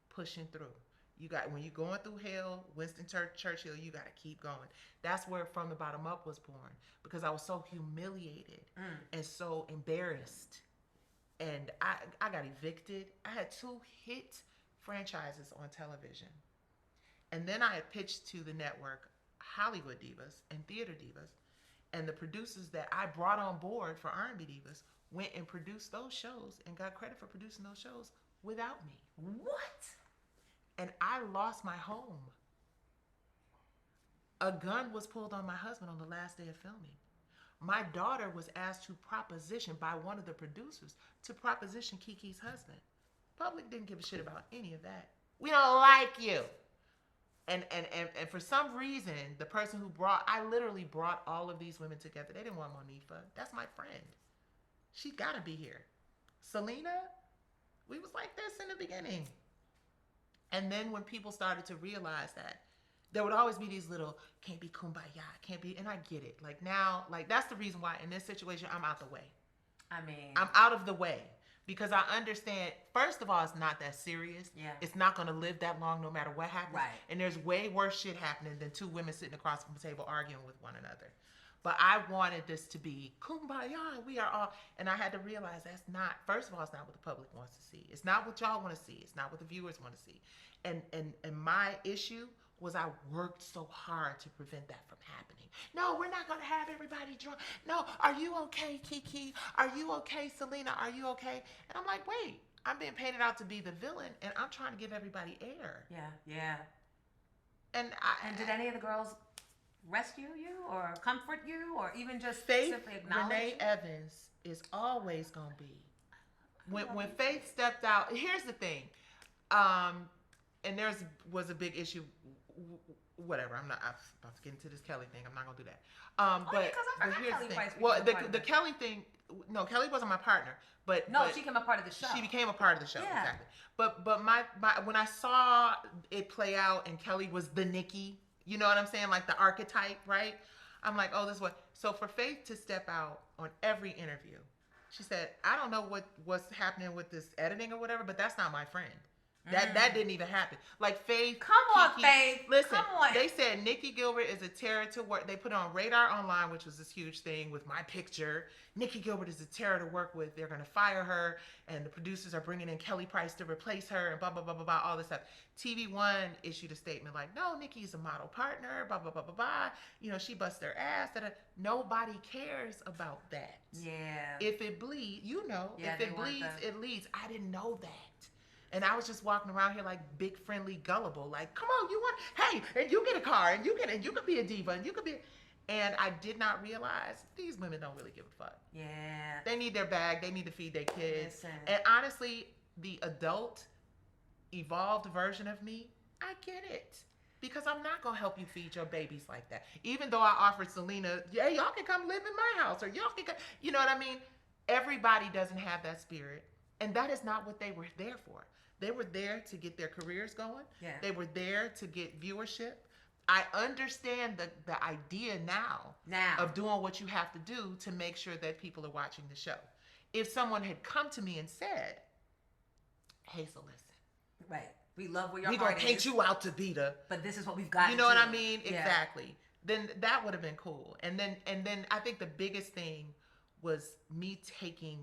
pushing through. You got, when you're going through hell, Winston Churchill, you got to keep going. That's where From the Bottom Up was born, because I was so humiliated and so embarrassed. And I got evicted. I had 2 hit franchises on television. And then I had pitched to the network Hollywood Divas and Theater Divas. And the producers that I brought on board for R&B Divas went and produced those shows and got credit for producing those shows without me. What? And I lost my home. A gun was pulled on my husband on the last day of filming. My daughter was asked to proposition by one of the producers to proposition Kiki's husband. Public didn't give a shit about any of that. We don't like you. And for some reason, the person who I literally brought all of these women together. They didn't want Monifa. That's my friend. She gotta be here. Selena, we was like this in the beginning. And then when people started to realize that, there would always be these little, can't be kumbaya, can't be, and I get it. Like now, like that's the reason why in this situation, I'm out the way. I mean, I'm out of the way. Because I understand, first of all, it's not that serious. Yeah. It's not going to live that long no matter what happens. Right. And there's way worse shit happening than 2 women sitting across from the table arguing with one another. But I wanted this to be kumbaya, we are all, and I had to realize that's not, first of all, it's not what the public wants to see. It's not what y'all want to see. It's not what the viewers want to see. And my issue was I worked so hard to prevent that from happening. No, we're not going to have everybody drunk. No, are you okay, Kiki? Are you okay, Selena? Are you okay? And I'm like, wait, I'm being painted out to be the villain, and I'm trying to give everybody air. Yeah. And did any of the girls rescue you or comfort you or even just Faith simply acknowledge Renee you? Evans is always going to be. When Faith stepped out, here's the thing. And was a big issue. Whatever, I'm about to get into this Kelly thing. I'm not gonna do that. But here's the thing. Well, the Kelly thing. No, Kelly wasn't my partner. But she became a part of the show. She became a part of the show. Yeah. Exactly. But my when I saw it play out and Kelly was the Nicci, you know what I'm saying, like the archetype, right? I'm like, oh, this is what. So for Faith to step out on every interview, she said, I don't know what's happening with this editing or whatever, but that's not my friend. That didn't even happen. Like Faith. Come on, Kiki, Faith. Listen, come on. They said Nicci Gilbert is a terror to work. They put it on Radar Online, which was this huge thing with my picture. Nicci Gilbert is a terror to work with. They're going to fire her, and the producers are bringing in Kelly Price to replace her, and blah, blah, blah, blah, blah, all this stuff. TV One issued a statement like, no, Nicci is a model partner, blah, blah, blah, blah, blah. You know, she busts their ass. Nobody cares about that. Yeah. If it bleeds, Yeah, if it bleeds, it leads. I didn't know that. And I was just walking around here like big, friendly, gullible. Like, come on, hey, and you get a car, and you could be a diva, and you could be. And I did not realize these women don't really give a fuck. Yeah. They need their bag. They need to feed their kids. Listen. And honestly, the adult, evolved version of me, I get it. Because I'm not going to help you feed your babies like that. Even though I offered Selena, yeah, y'all can come live in my house, or y'all can come, you know what I mean? Everybody doesn't have that spirit. And that is not what they were there for. They were there to get their careers going. Yeah. They were there to get viewership. I understand the idea now of doing what you have to do to make sure that people are watching the show. If someone had come to me and said, hey, so listen. Right. We love where your We're heart going to paint you out to be but this is what we've got. You know what I mean? Yeah. Exactly. Then that would have been cool. And then I think the biggest thing was me taking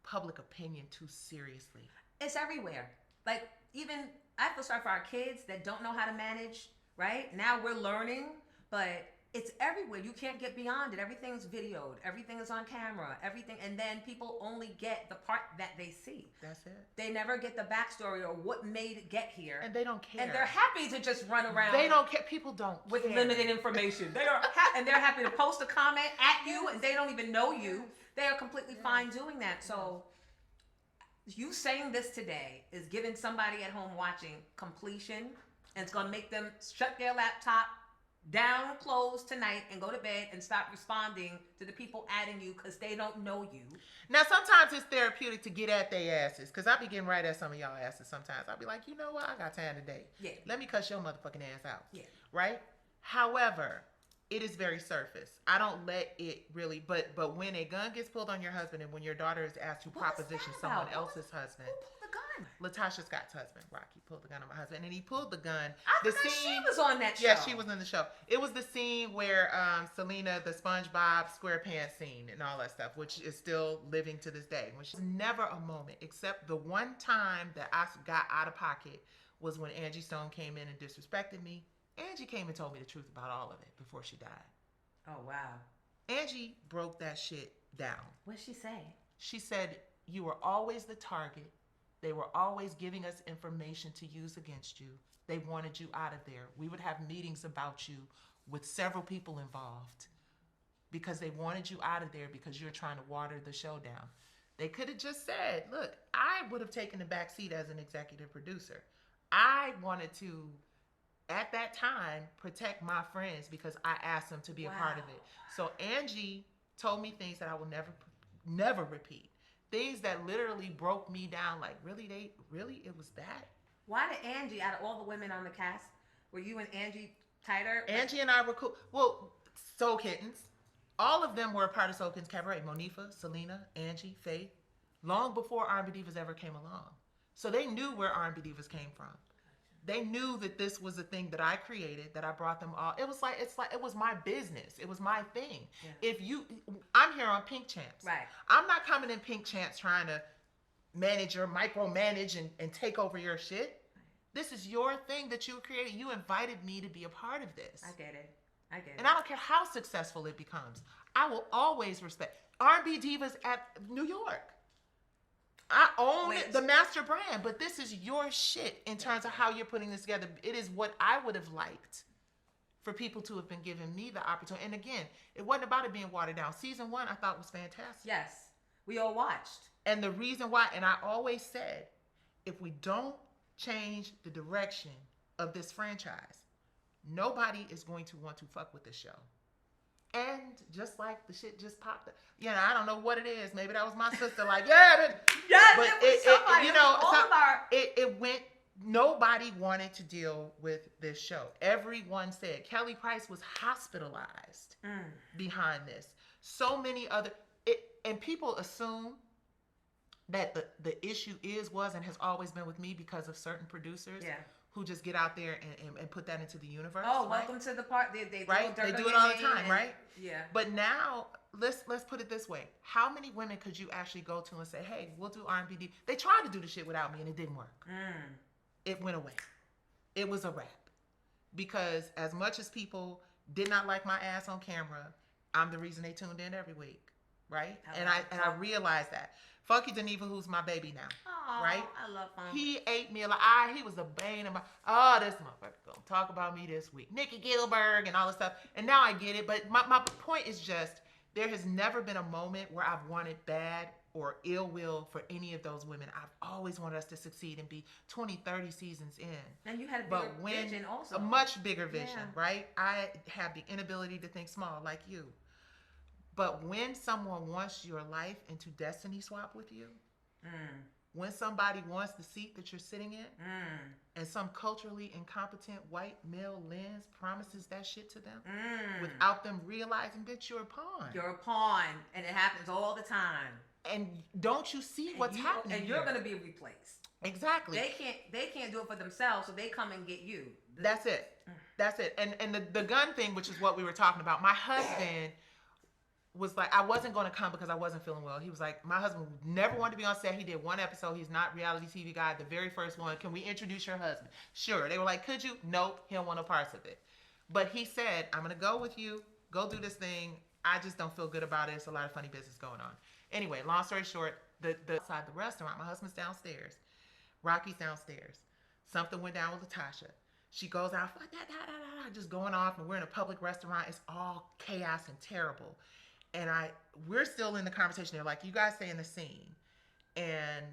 public opinion too seriously. It's everywhere. Like, even I feel sorry for our kids that don't know how to manage, right? Now we're learning, but it's everywhere. You can't get beyond it. Everything's videoed. Everything is on camera. Everything, and then people only get the part that they see. That's it. They never get the backstory or what made it get here. And they don't care. And they're happy to just run around. They don't care. People don't with care. limited information. They are and they're happy to post a comment at you, and they don't even know you. They are completely fine doing that. So you saying this today is giving somebody at home watching completion, and it's gonna make them shut their laptop down, close tonight, and go to bed and stop responding to the people adding you because they don't know you. Now, sometimes it's therapeutic to get at their asses, because I be getting right at some of y'all asses sometimes. I'll be like, you know what? I got time today. Yeah. Let me cuss your motherfucking ass out. Yeah. Right? However, it is very surface. I don't let it really, but when a gun gets pulled on your husband and when your daughter is asked to proposition someone else's husband. Who pulled the gun? Latasha Scott's husband, Rocky, pulled the gun on my husband, and he pulled the gun. I forgot she was on that show. Yeah, she was in the show. It was the scene where Selena, the SpongeBob SquarePants scene and all that stuff, which is still living to this day. Which is never a moment, except the one time that I got out of pocket was when Angie Stone came in and disrespected me. Angie came and told me the truth about all of it before she died. Oh, wow. Angie broke that shit down. What'd she say? She said, you were always the target. They were always giving us information to use against you. They wanted you out of there. We would have meetings about you with several people involved because they wanted you out of there because you're trying to water the show down. They could have just said, look, I would have taken the back seat as an executive producer. I wanted to, at that time, protect my friends because I asked them to be a part of it. So Angie told me things that I will never repeat. Things that literally broke me down. Like, really, it was that? Why did Angie, out of all the women on the cast, were you and Angie tighter? Angie and I were cool. Well, Soul Kittens, all of them were a part of Soul Kittens Cabaret. Monifa, Selena, Angie, Faith, long before R&B Divas ever came along. So they knew where R&B Divas came from. They knew that this was a thing that I created, that I brought them all. It was like it was my business. It was my thing. Yeah. I'm here on Pink Champs. Right. I'm not coming in Pink Champs trying to manage or micromanage and take over your shit. Right. This is your thing that you created. You invited me to be a part of this. I get it. And I don't care how successful it becomes. I will always respect R&B Divas at New York. I own the master brand, but this is your shit in terms of how you're putting this together. It is what I would have liked for people to have been giving me the opportunity. And again, it wasn't about it being watered down. Season 1, I thought was fantastic. Yes, we all watched. And the reason why, and I always said, if we don't change the direction of this franchise, nobody is going to want to fuck with this show. And just like the shit just popped up. You know, I don't know what it is. Maybe that was my sister. Like, but it went. Nobody wanted to deal with this show. Everyone said Kelly Price was hospitalized behind this. So many other and people assume that the issue was and has always been with me because of certain producers. Yeah. Who just get out there and put that into the universe. Oh, right? Welcome to the part. They do it all the time, right? Yeah. But now, let's put it this way. How many women could you actually go to and say, hey, we'll do R&B? They tried to do the shit without me and it didn't work. It went away. It was a wrap. Because as much as people did not like my ass on camera, I'm the reason they tuned in every week, right? I realized that. Funky Geneva, who's my baby now. Aww, right? I love him. He ate me alive. He was the bane of my. This motherfucker gonna talk about me this week. Nicci Gilbert and all this stuff. And now I get it. But my point is just there has never been a moment where I've wanted bad or ill will for any of those women. I've always wanted us to succeed and be 20, 30 seasons in. And you had a bigger vision also. A much bigger vision, right? I have the inability to think small like you. But when someone wants your life and to destiny swap with you, when somebody wants the seat that you're sitting in, and some culturally incompetent white male lens promises that shit to them without them realizing, bitch, you're a pawn. You're a pawn, and it happens all the time. And don't you see what's happening? And you're going to be replaced. Exactly. They can't do it for themselves, so they come and get you. That's it. That's it. And the gun thing, which is what we were talking about, my husband was like, I wasn't going to come because I wasn't feeling well. He was like, my husband never wanted to be on set. He did one episode. He's not reality TV guy. The very first one. Can we introduce your husband? Sure. They were like, could you? Nope. He don't want no parts of it. But he said, I'm going to go with you. Go do this thing. I just don't feel good about it. It's a lot of funny business going on. Anyway, long story short, the outside the restaurant, my husband's downstairs. Rocky's downstairs. Something went down with Latasha. She goes out, just going off, and we're in a public restaurant. It's all chaos and terrible. And we're still in the conversation. They're like, you guys stay in the scene. And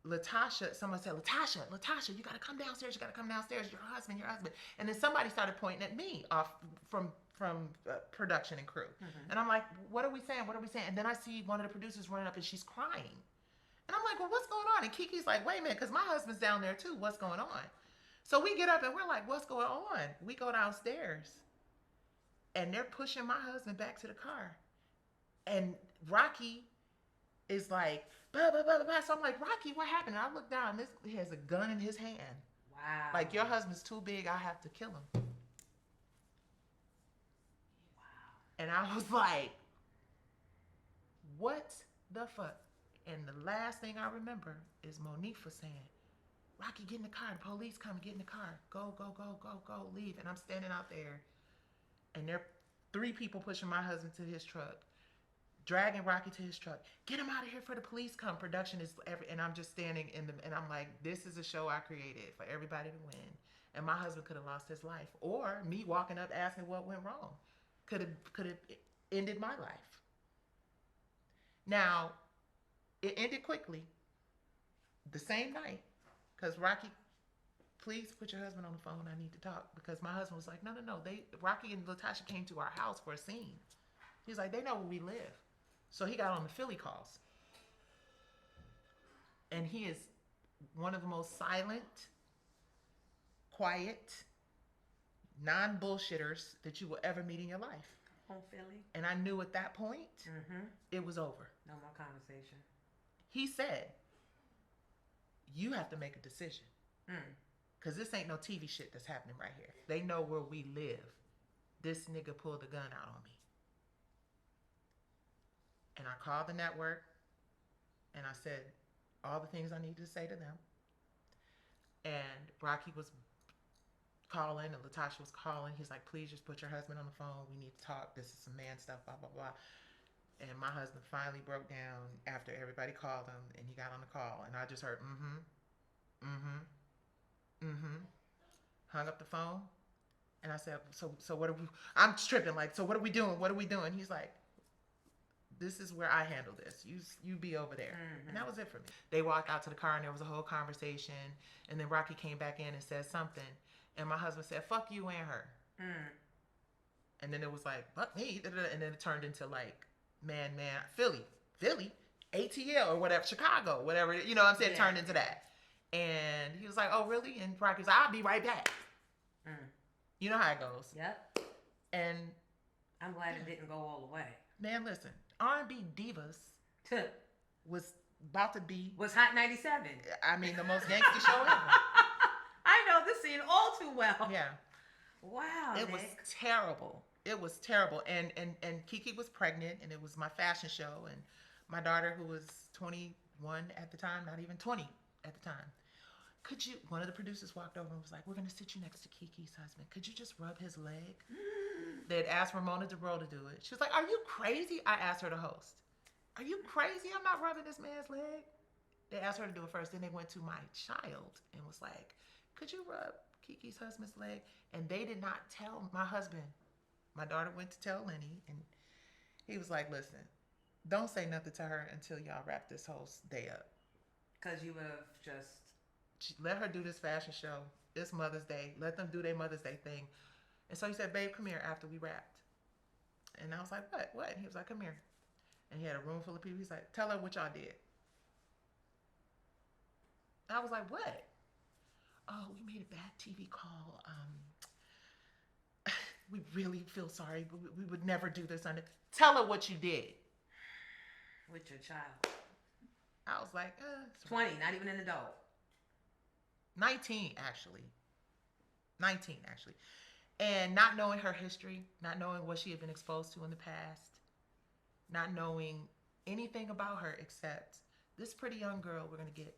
Latasha, someone said, Latasha, you gotta come downstairs. Your husband. And then somebody started pointing at me off from production and crew. Mm-hmm. And I'm like, what are we saying? And then I see one of the producers running up and she's crying. And I'm like, well, what's going on? And Kiki's like, wait a minute, because my husband's down there too. What's going on? So we get up and we're like, what's going on? We go downstairs and they're pushing my husband back to the car. And Rocky is like, blah, blah, blah, blah. So I'm like, Rocky, what happened? And I look down, he has a gun in his hand. Wow. Like, your husband's too big, I have to kill him. Wow. And I was like, what the fuck? And the last thing I remember is Monique was saying, Rocky, get in the car. The police come, get in the car. Go, leave. And I'm standing out there, and there are 3 people pushing my husband to his truck, dragging Rocky to his truck. Get him out of here for the police come. Production is and I'm just standing and I'm like, this is a show I created for everybody to win. And my husband could have lost his life, or me walking up asking what went wrong could have ended my life. Now, it ended quickly the same night, because Rocky, please put your husband on the phone. I need to talk. Because my husband was like, no. Rocky and Latasha came to our house for a scene. He's like, they know where we live. So he got on the Philly calls. And he is one of the most silent, quiet, non-bullshitters that you will ever meet in your life. On Philly. And I knew at that point, it was over. No more conversation. He said, you have to make a decision. Because this ain't no TV shit that's happening right here. They know where we live. This nigga pulled the gun out on me. And I called the network and I said all the things I needed to say to them. And Rocky was calling and Latasha was calling. He's like, please just put your husband on the phone. We need to talk. This is some man stuff, blah, blah, blah. And my husband finally broke down after everybody called him, and he got on the call. And I just heard, hung up the phone. And I said, so what are we, I'm tripping, like, so what are we doing? He's like, this is where I handle this. You be over there. And that was it for me. They walked out to the car and there was a whole conversation. And then Rocky came back in and said something. And my husband said, fuck you and her. And then it was like, fuck me. And then it turned into like, man, Philly, ATL or whatever, Chicago, whatever, you know what I'm saying? It turned into that. And he was like, oh, really? And Rocky's like, I'll be right back. You know how it goes. Yep. And I'm glad it didn't go all the way. Man, listen, R&B Divas was about to be... Was Hot 97. I mean, the most gangster show ever. I know this scene all too well. Yeah. Wow, It was terrible. It was terrible. And Kiki was pregnant, and it was my fashion show. And my daughter, who was 21 at the time, not even 20 at the time, one of the producers walked over and was like, we're going to sit you next to Kiki's husband. Could you just rub his leg? They had asked Ramona DeBro to do it. She was like, are you crazy? I asked her to host. Are you crazy? I'm not rubbing this man's leg. They asked her to do it first. Then they went to my child and was like, could you rub Kiki's husband's leg? And they did not tell my husband. My daughter went to tell Lenny, and he was like, listen, don't say nothing to her until y'all wrap this whole day up. Because you would have just... Let her do this fashion show. It's Mother's Day. Let them do their Mother's Day thing. And so he said, babe, come here after we wrapped. And I was like, what? And he was like, come here. And he had a room full of people. He's like, tell her what y'all did. I was like, what? Oh, we made a bad TV call. We really feel sorry. We would never do this on it. Tell her what you did. With your child. I was like, 20, not even an adult. 19, actually. And not knowing her history, not knowing what she had been exposed to in the past, not knowing anything about her except this pretty young girl we're going to get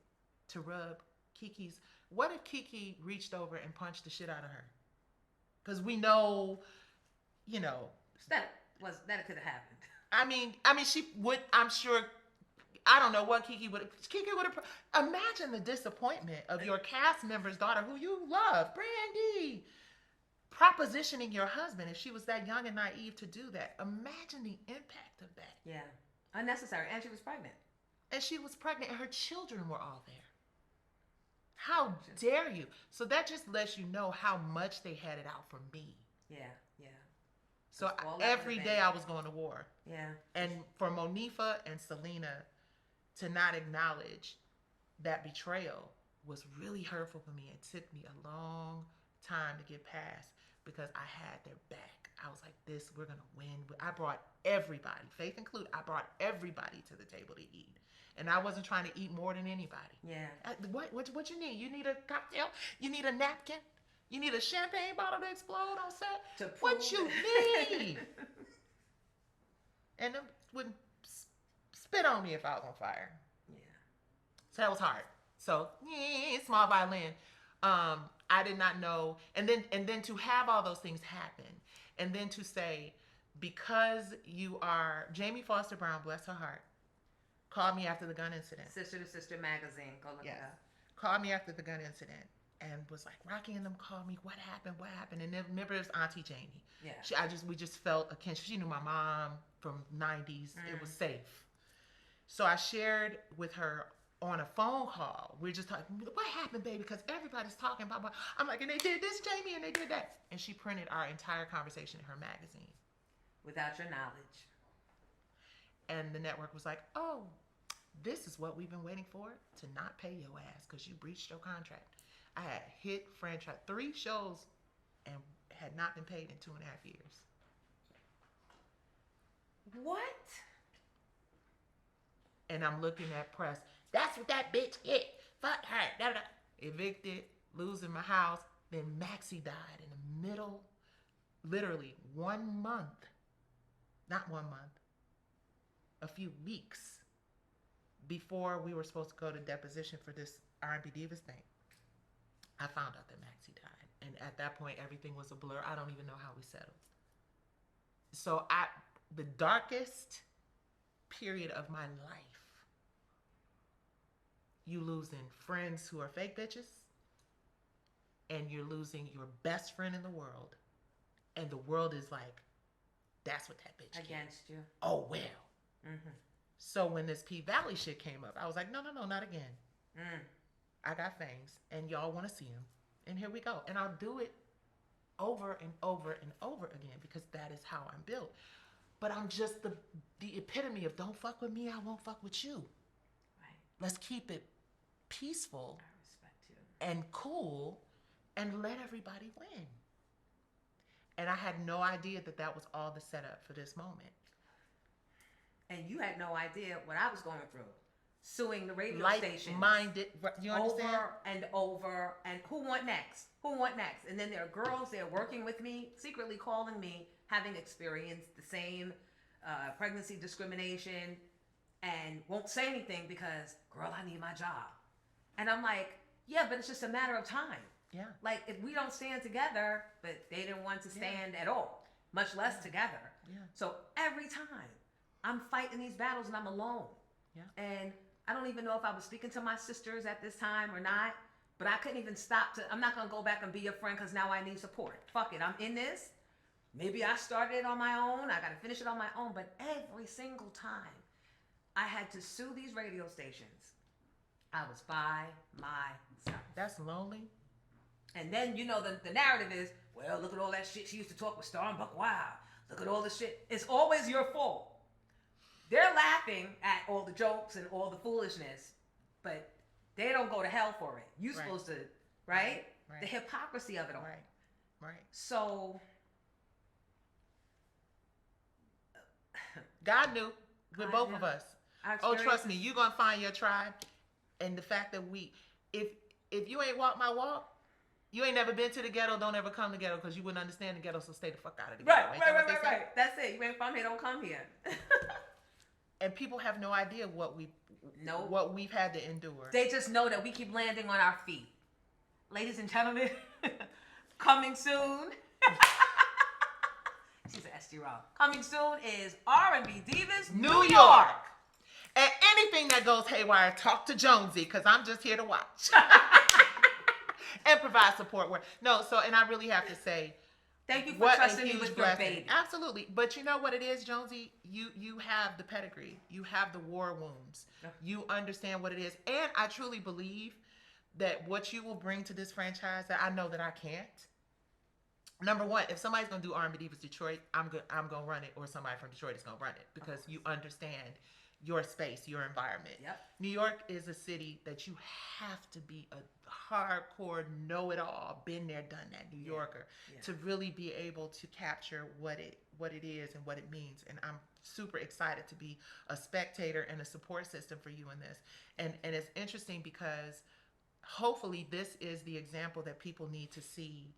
to rub Kiki's. What if Kiki reached over and punched the shit out of her? because we know, you know, That could have happened. I mean, she would. I'm sure. I don't know what Kiki would have. Imagine the disappointment of your cast member's daughter, who you love, Brandy, propositioning your husband if she was that young and naive to do that. Imagine the impact of that. Yeah, unnecessary, and she was pregnant. And she was pregnant, and her children were all there. How dare you? So that just lets you know how much they had it out for me. Yeah, yeah. So every day I was going to war. Yeah. And for Monifa and Selena to not acknowledge that betrayal was really hurtful for me. It took me a long time to get past because I had their back. I was like, this, we're going to win. I brought everybody, Faith included, I brought everybody to the table to eat. And I wasn't trying to eat more than anybody. Yeah. What you need? You need a cocktail? You need a napkin? You need a champagne bottle to explode on set? What you need? And them wouldn't spit on me if I was on fire. Yeah. So that was hard. So, small violin. I did not know. And then to have all those things happen. And then to say, because you are, Jamie Foster Brown, bless her heart, called me after the gun incident. Sister to Sister magazine. Go look it up. Called me after the gun incident and was like, Rocky and them called me. What happened? What happened? And then remember, it was Auntie Janie. Yeah. We just felt a kinship. She knew my mom from 90s. It was safe. So I shared with her on a phone call. We're just talking, what happened, baby? Because everybody's talking about, I'm like, and they did this, Jamie, and they did that. And she printed our entire conversation in her magazine. Without your knowledge. And the network was like, oh, this is what we've been waiting for, to not pay your ass because you breached your contract. I had hit franchise 3 shows and had not been paid in 2.5 years. What? And I'm looking at press. That's what that bitch get. Fuck her. Da, da, da. Evicted, losing my house. Then Maxie died in the middle, literally 1 month. Not 1 month. A few weeks before we were supposed to go to deposition for this R&B Divas thing. I found out that Maxie died. And at that point, everything was a blur. I don't even know how we settled. So the darkest period of my life, you losing friends who are fake bitches, and you're losing your best friend in the world, and the world is like, that's what that bitch against you. Oh, well. Mm-hmm. So when this P Valley shit came up, I was like, no, not again. I got fangs, and y'all want to see them, and here we go. And I'll do it over and over and over again because that is how I'm built. But I'm just the epitome of don't fuck with me, I won't fuck with you. Right. Let's keep it peaceful. I respect you. And cool, and let everybody win. And I had no idea that was all the setup for this moment. And you had no idea what I was going through. Suing the radio stations. Like-minded, you understand? Over, and who want next? And then there are girls there working with me, secretly calling me, having experienced the same pregnancy discrimination, and won't say anything because, girl, I need my job. And I'm like, yeah, but it's just a matter of time. Yeah. Like, if we don't stand together, but they didn't want to stand at all, much less together. Yeah. So every time I'm fighting these battles and I'm alone. Yeah. And I don't even know if I was speaking to my sisters at this time or not, but I couldn't even stop I'm not going to go back and be your friend because now I need support. Fuck it. I'm in this. Maybe I started it on my own. I got to finish it on my own. But every single time I had to sue these radio stations, I was by myself. That's lonely. And then, you know, the narrative is, well, look at all that shit she used to talk with Star and Buck Wild. Look at all this shit. It's always your fault. They're laughing at all the jokes and all the foolishness, but they don't go to hell for it. You're supposed to, right? The hypocrisy of it all. Right. So God knew with both of us. Oh, trust me, you're going to find your tribe. And the fact that if you ain't walk my walk, you ain't never been to the ghetto, don't ever come to the ghetto because you wouldn't understand the ghetto, so stay the fuck out of the ghetto. Right. That's it. You ain't from here, don't come here. And people have no idea what we've had to endure. They just know that we keep landing on our feet. Ladies and gentlemen, coming soon. She's an SG Rock. Coming soon is R&B Divas New York. And anything that goes haywire, talk to Jonesy, because I'm just here to watch. And provide support. And I really have to say, thank you for what trusting a me huge with blessing. your baby. Absolutely. But you know what it is, Jonesy? You have the pedigree. You have the war wounds. You understand what it is. And I truly believe that what you will bring to this franchise that I know that I can't. Number one, if somebody's going to do R&B Divas Detroit, I'm going to run it, or somebody from Detroit is going to run it, because you understand your space, your environment. Yep. New York is a city that you have to be a hardcore know-it-all, been there, done that New Yorker to really be able to capture what it is and what it means. And I'm super excited to be a spectator and a support system for you in this. And it's interesting because hopefully this is the example that people need to see,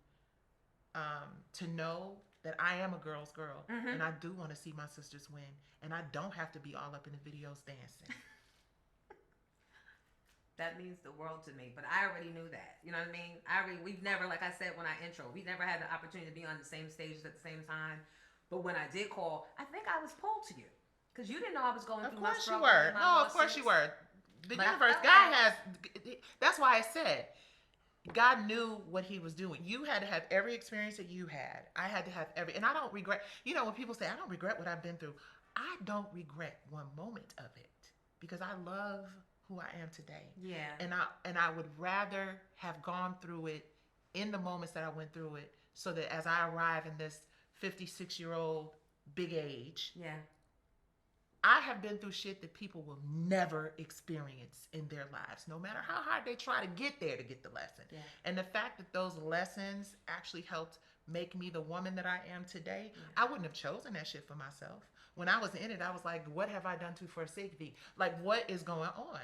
to know that I am a girl's girl, and I do want to see my sisters win, and I don't have to be all up in the videos dancing. That means the world to me, but I already knew that. You know what I mean? We've never, like I said when I intro, we never had the opportunity to be on the same stages at the same time. But when I did call, I think I was pulled to you because you didn't know I was going through my struggle. Of course you were. No, of course you were. The universe, God has. That's why I said, God knew what he was doing. You had to have every experience that you had. I had to have every, and I don't regret, when people say, I don't regret what I've been through, I don't regret one moment of it because I love who I am today. Yeah. And I would rather have gone through it in the moments that I went through it, so that as I arrive in this 56-year-old big age, I have been through shit that people will never experience in their lives, no matter how hard they try to get there to get the lesson. Yeah. And the fact that those lessons actually helped make me the woman that I am today, I wouldn't have chosen that shit for myself. When I was in it, I was like, what have I done to forsake thee? Like, what is going on?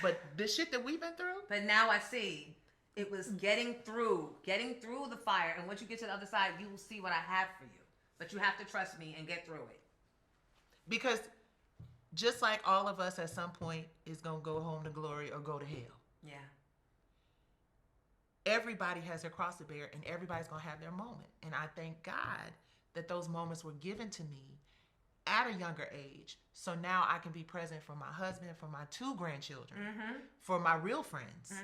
But the shit that we've been through. But now I see it was getting through the fire. And once you get to the other side, you will see what I have for you. But you have to trust me and get through it. Because just like all of us at some point is going to go home to glory or go to hell. Yeah. Everybody has their cross to bear, and everybody's going to have their moment. And I thank God that those moments were given to me at a younger age. So now I can be present for my husband, for my 2 grandchildren, for my real friends,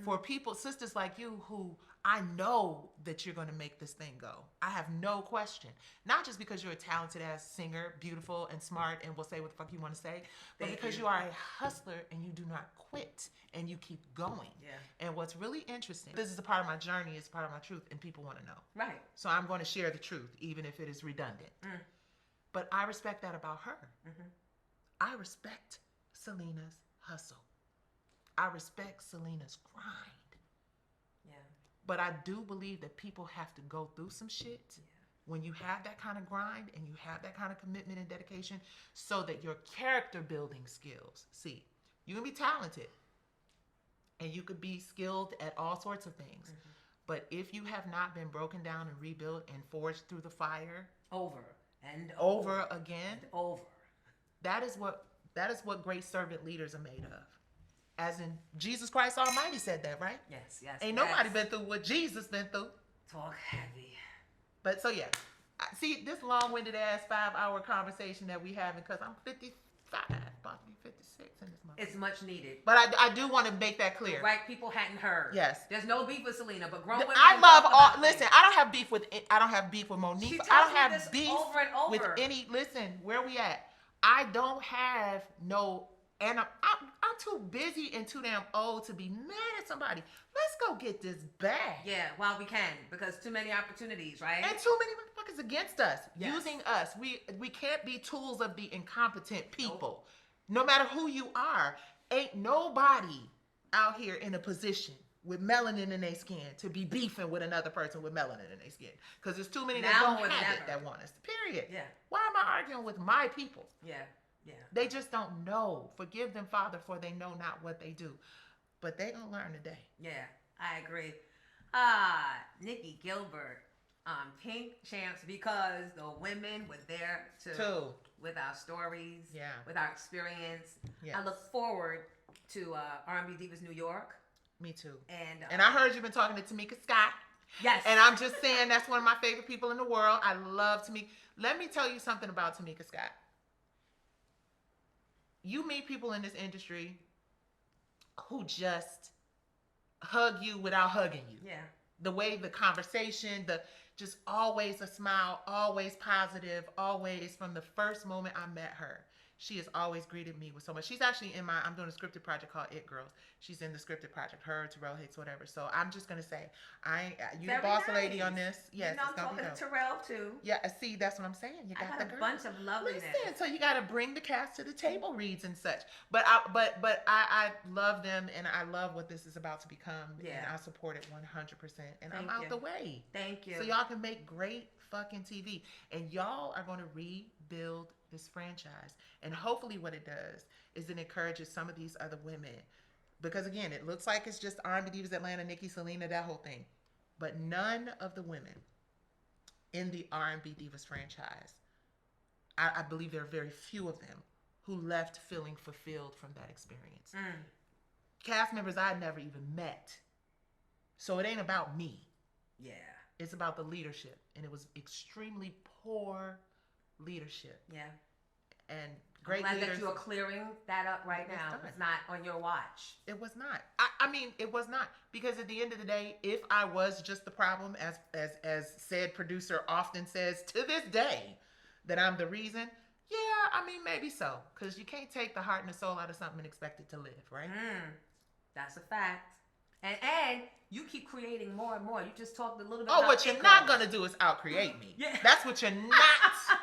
for people, sisters like you who I know that you're going to make this thing go. I have no question. Not just because you're a talented ass singer, beautiful and smart, and will say what the fuck you want to say, but because you are a hustler and you do not quit and you keep going. Yeah. And what's really interesting, this is a part of my journey, it's part of my truth, and people want to know. Right. So I'm going to share the truth, even if it is redundant. But I respect that about her. I respect Selena's hustle. I respect Selena's grind. But I do believe that people have to go through some shit when you have that kind of grind and you have that kind of commitment and dedication, so that your character building skills, see, you can be talented and you could be skilled at all sorts of things. But if you have not been broken down and rebuilt and forged through the fire over and over again, and over, that is what great servant leaders are made of. As in, Jesus Christ Almighty said that, right? Yes. Ain't nobody been through what Jesus been through. Talk heavy. But so yeah, see this long-winded ass 5-hour conversation that we having, because I'm 55, about to be 56 in this month. It's much needed. But I do want to make that clear. The right people hadn't heard. Yes. There's no beef with Selena, but grown women. I love all. Listen, I don't have beef with Monique. I don't have beef over and over. with any. Listen, where we at? I don't have no. And I'm too busy and too damn old to be mad at somebody. Let's go get this bag. Yeah, while we can, because too many opportunities, right? And too many motherfuckers against us, using Yes. us. We can't be tools of the incompetent people. No matter who you are, ain't nobody out here in a position with melanin in their skin to be beefing with another person with melanin in their skin. Because there's too many that Now don't more than have it ever. that want us. Period. Yeah. Why am I arguing with my people? Yeah. They just don't know. Forgive them, Father, for they know not what they do. But they gonna learn today. Yeah, I agree. Nicci Gilbert, Pink Champs, because the women were there too. With our stories, with our experience. Yes. I look forward to R&B Divas New York. Me too. And I heard you've been talking to Tamika Scott. Yes. And I'm just saying that's one of my favorite people in the world. I love Tamika. Let me tell you something about Tamika Scott. You meet people in this industry who just hug you without hugging you. Yeah. The way the conversation, the just always a smile, always positive, always from the first moment I met her. She has always greeted me with so much. She's actually I'm doing a scripted project called It Girls. She's in the scripted project, her, Terrell Hicks, whatever. So I'm just going to say, you the boss lady on this. Yes, you know, it's going to be talking to Terrell too. Yeah, see, that's what I'm saying. You got a the girl. Bunch of loveliness. Listen, so you got to bring the cast to the table reads and such. But I love them, and I love what this is about to become. Yeah. And I support it 100%. And Thank I'm out you. the way. Thank you. So y'all can make great fucking TV. And y'all are going to rebuild this franchise. And hopefully what it does is it encourages some of these other women. Because again, it looks like it's just R&B Divas Atlanta, Nicki, Selena, that whole thing. But none of the women in the R&B Divas franchise, I believe there are very few of them who left feeling fulfilled from that experience. Cast members I never even met. So it ain't about me. Yeah. It's about the leadership. And it was extremely poor leadership. Yeah. And great I'm glad leaders. that you are clearing that up right now. It's not on your watch. It was not. I mean, it was not. Because at the end of the day, if I was just the problem, as said producer often says to this day, that I'm the reason, yeah, I mean, maybe so. Because you can't take the heart and the soul out of something and expect it to live, right? That's a fact. And you keep creating more and more. You just talked a little bit about what you're not going to do is out-create me. Yeah. That's what you're not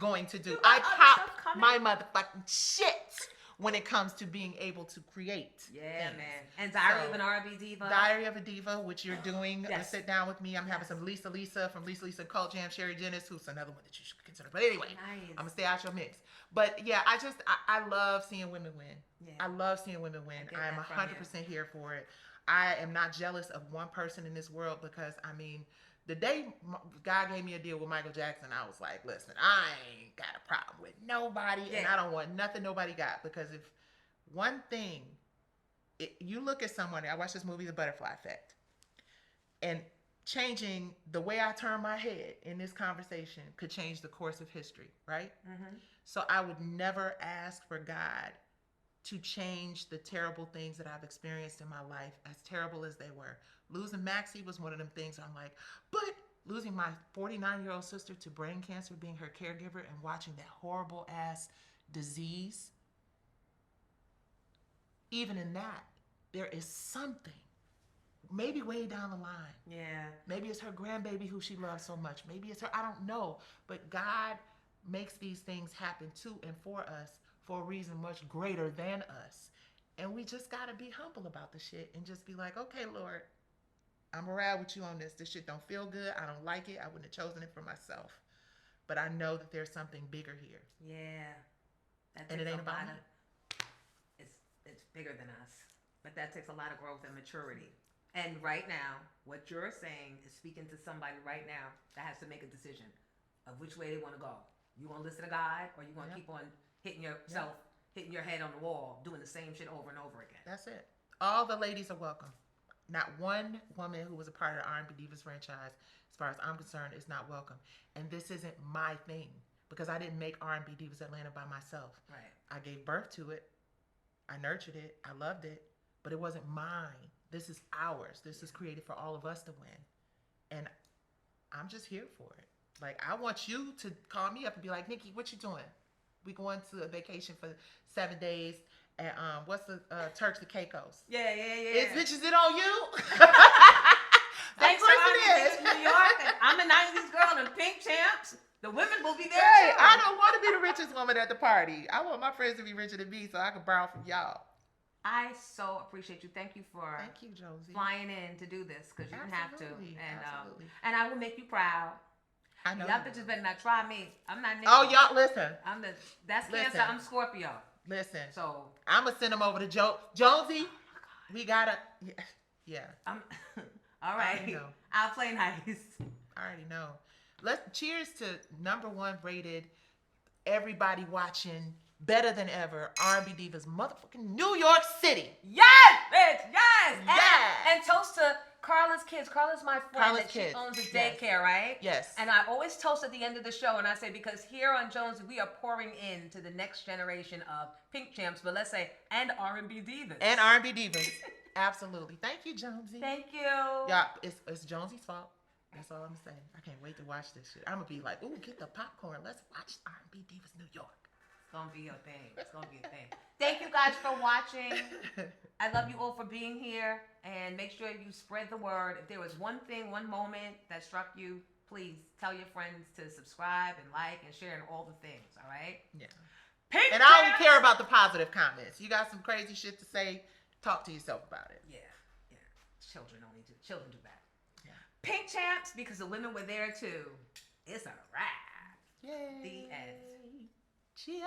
going to do. I pop my motherfucking shit when it comes to being able to create things. Man. And Diary of an R&B Diva. Diary of a Diva, which you're doing. Yes. Sit down with me. I'm having some Lisa from Lisa Cult Jam, Sherry Dennis, who's another one that you should consider. But anyway, nice. I'm going to stay out your mix. But yeah, I love seeing women win. Yeah. I love seeing women win. I'm 100% here for it. I am not jealous of one person in this world because, I mean, the day God gave me a deal with Michael Jackson, I was like, listen, I ain't got a problem with nobody, and I don't want nothing nobody got. Because if one thing, you look at someone, I watched this movie, The Butterfly Effect, and changing the way I turn my head in this conversation could change the course of history, right? So I would never ask for God to change the terrible things that I've experienced in my life, as terrible as they were. Losing Maxie was one of them things I'm like, but losing my 49-year-old sister to brain cancer, being her caregiver, and watching that horrible ass disease, even in that, there is something, maybe way down the line. Yeah. Maybe it's her grandbaby who she loves so much. Maybe it's her, I don't know. But God makes these things happen to and for us for a reason much greater than us. And we just got to be humble about the shit and just be like, okay, Lord, I'm going to ride with you on this. This shit don't feel good. I don't like it. I wouldn't have chosen it for myself. But I know that there's something bigger here. Yeah. And it ain't about me. It's bigger than us. But that takes a lot of growth and maturity. And right now, what you're saying is speaking to somebody right now that has to make a decision of which way they want to go. You want to listen to God, or you want to keep on hitting yourself, hitting your head on the wall, doing the same shit over and over again. That's it. All the ladies are welcome. Not one woman who was a part of the R&B Divas franchise, as far as I'm concerned, is not welcome. And this isn't my thing, because I didn't make R&B Divas Atlanta by myself. Right. I gave birth to it. I nurtured it. I loved it. But it wasn't mine. This is ours. This is created for all of us to win. And I'm just here for it. Like, I want you to call me up and be like, Nicci, what you doing? We going to a vacation for 7 days at what's the Turks the Caicos? Yeah. Is it on you? Thanks for having me, New York. And I'm a 90s girl and Pink Champs. The women will be there too. I don't want to be the richest woman at the party. I want my friends to be richer than me so I can borrow from y'all. I so appreciate you. Thank you for Josie, flying in to do this, because you didn't have to. Absolutely. And I will make you proud. I know. Y'all bitches better not try me. I'm not Nicci. Oh, y'all, listen. That's Cancer. I'm Scorpio. Listen. So I'm going to send them over to Jonesy. We got to, yeah. All right. I'll play nice. I already know. Let's cheers to #1 rated, everybody watching, better than ever, R&B Divas, motherfucking New York City. Yes, bitch. Yes. And toast to Carla's kids. Carla's my friend. Carla's and she kids. owns a Yes. daycare, right? Yes. And I always toast at the end of the show, and I say, because here on Jonesy, we are pouring into the next generation of Pink Champs, but let's say, and R&B Divas. And R&B Divas. Absolutely. Thank you, Jonesy. Thank you. Yeah, it's Jonesy's fault. That's all I'm saying. I can't wait to watch this shit. I'm gonna be like, ooh, get the popcorn. Let's watch R&B Divas New York. It's gonna be a thing. It's gonna be a thing. Thank you guys for watching. I love you all for being here, and make sure you spread the word. If there was one thing, one moment that struck you, please tell your friends to subscribe and like and share and all the things. All right? Yeah. Pink And I only Champs! care about the positive comments. You got some crazy shit to say, talk to yourself about it. Yeah. Children do that. Yeah. Pink Champs, because the women were there too. It's a wrap. Yay. The end. Cheers.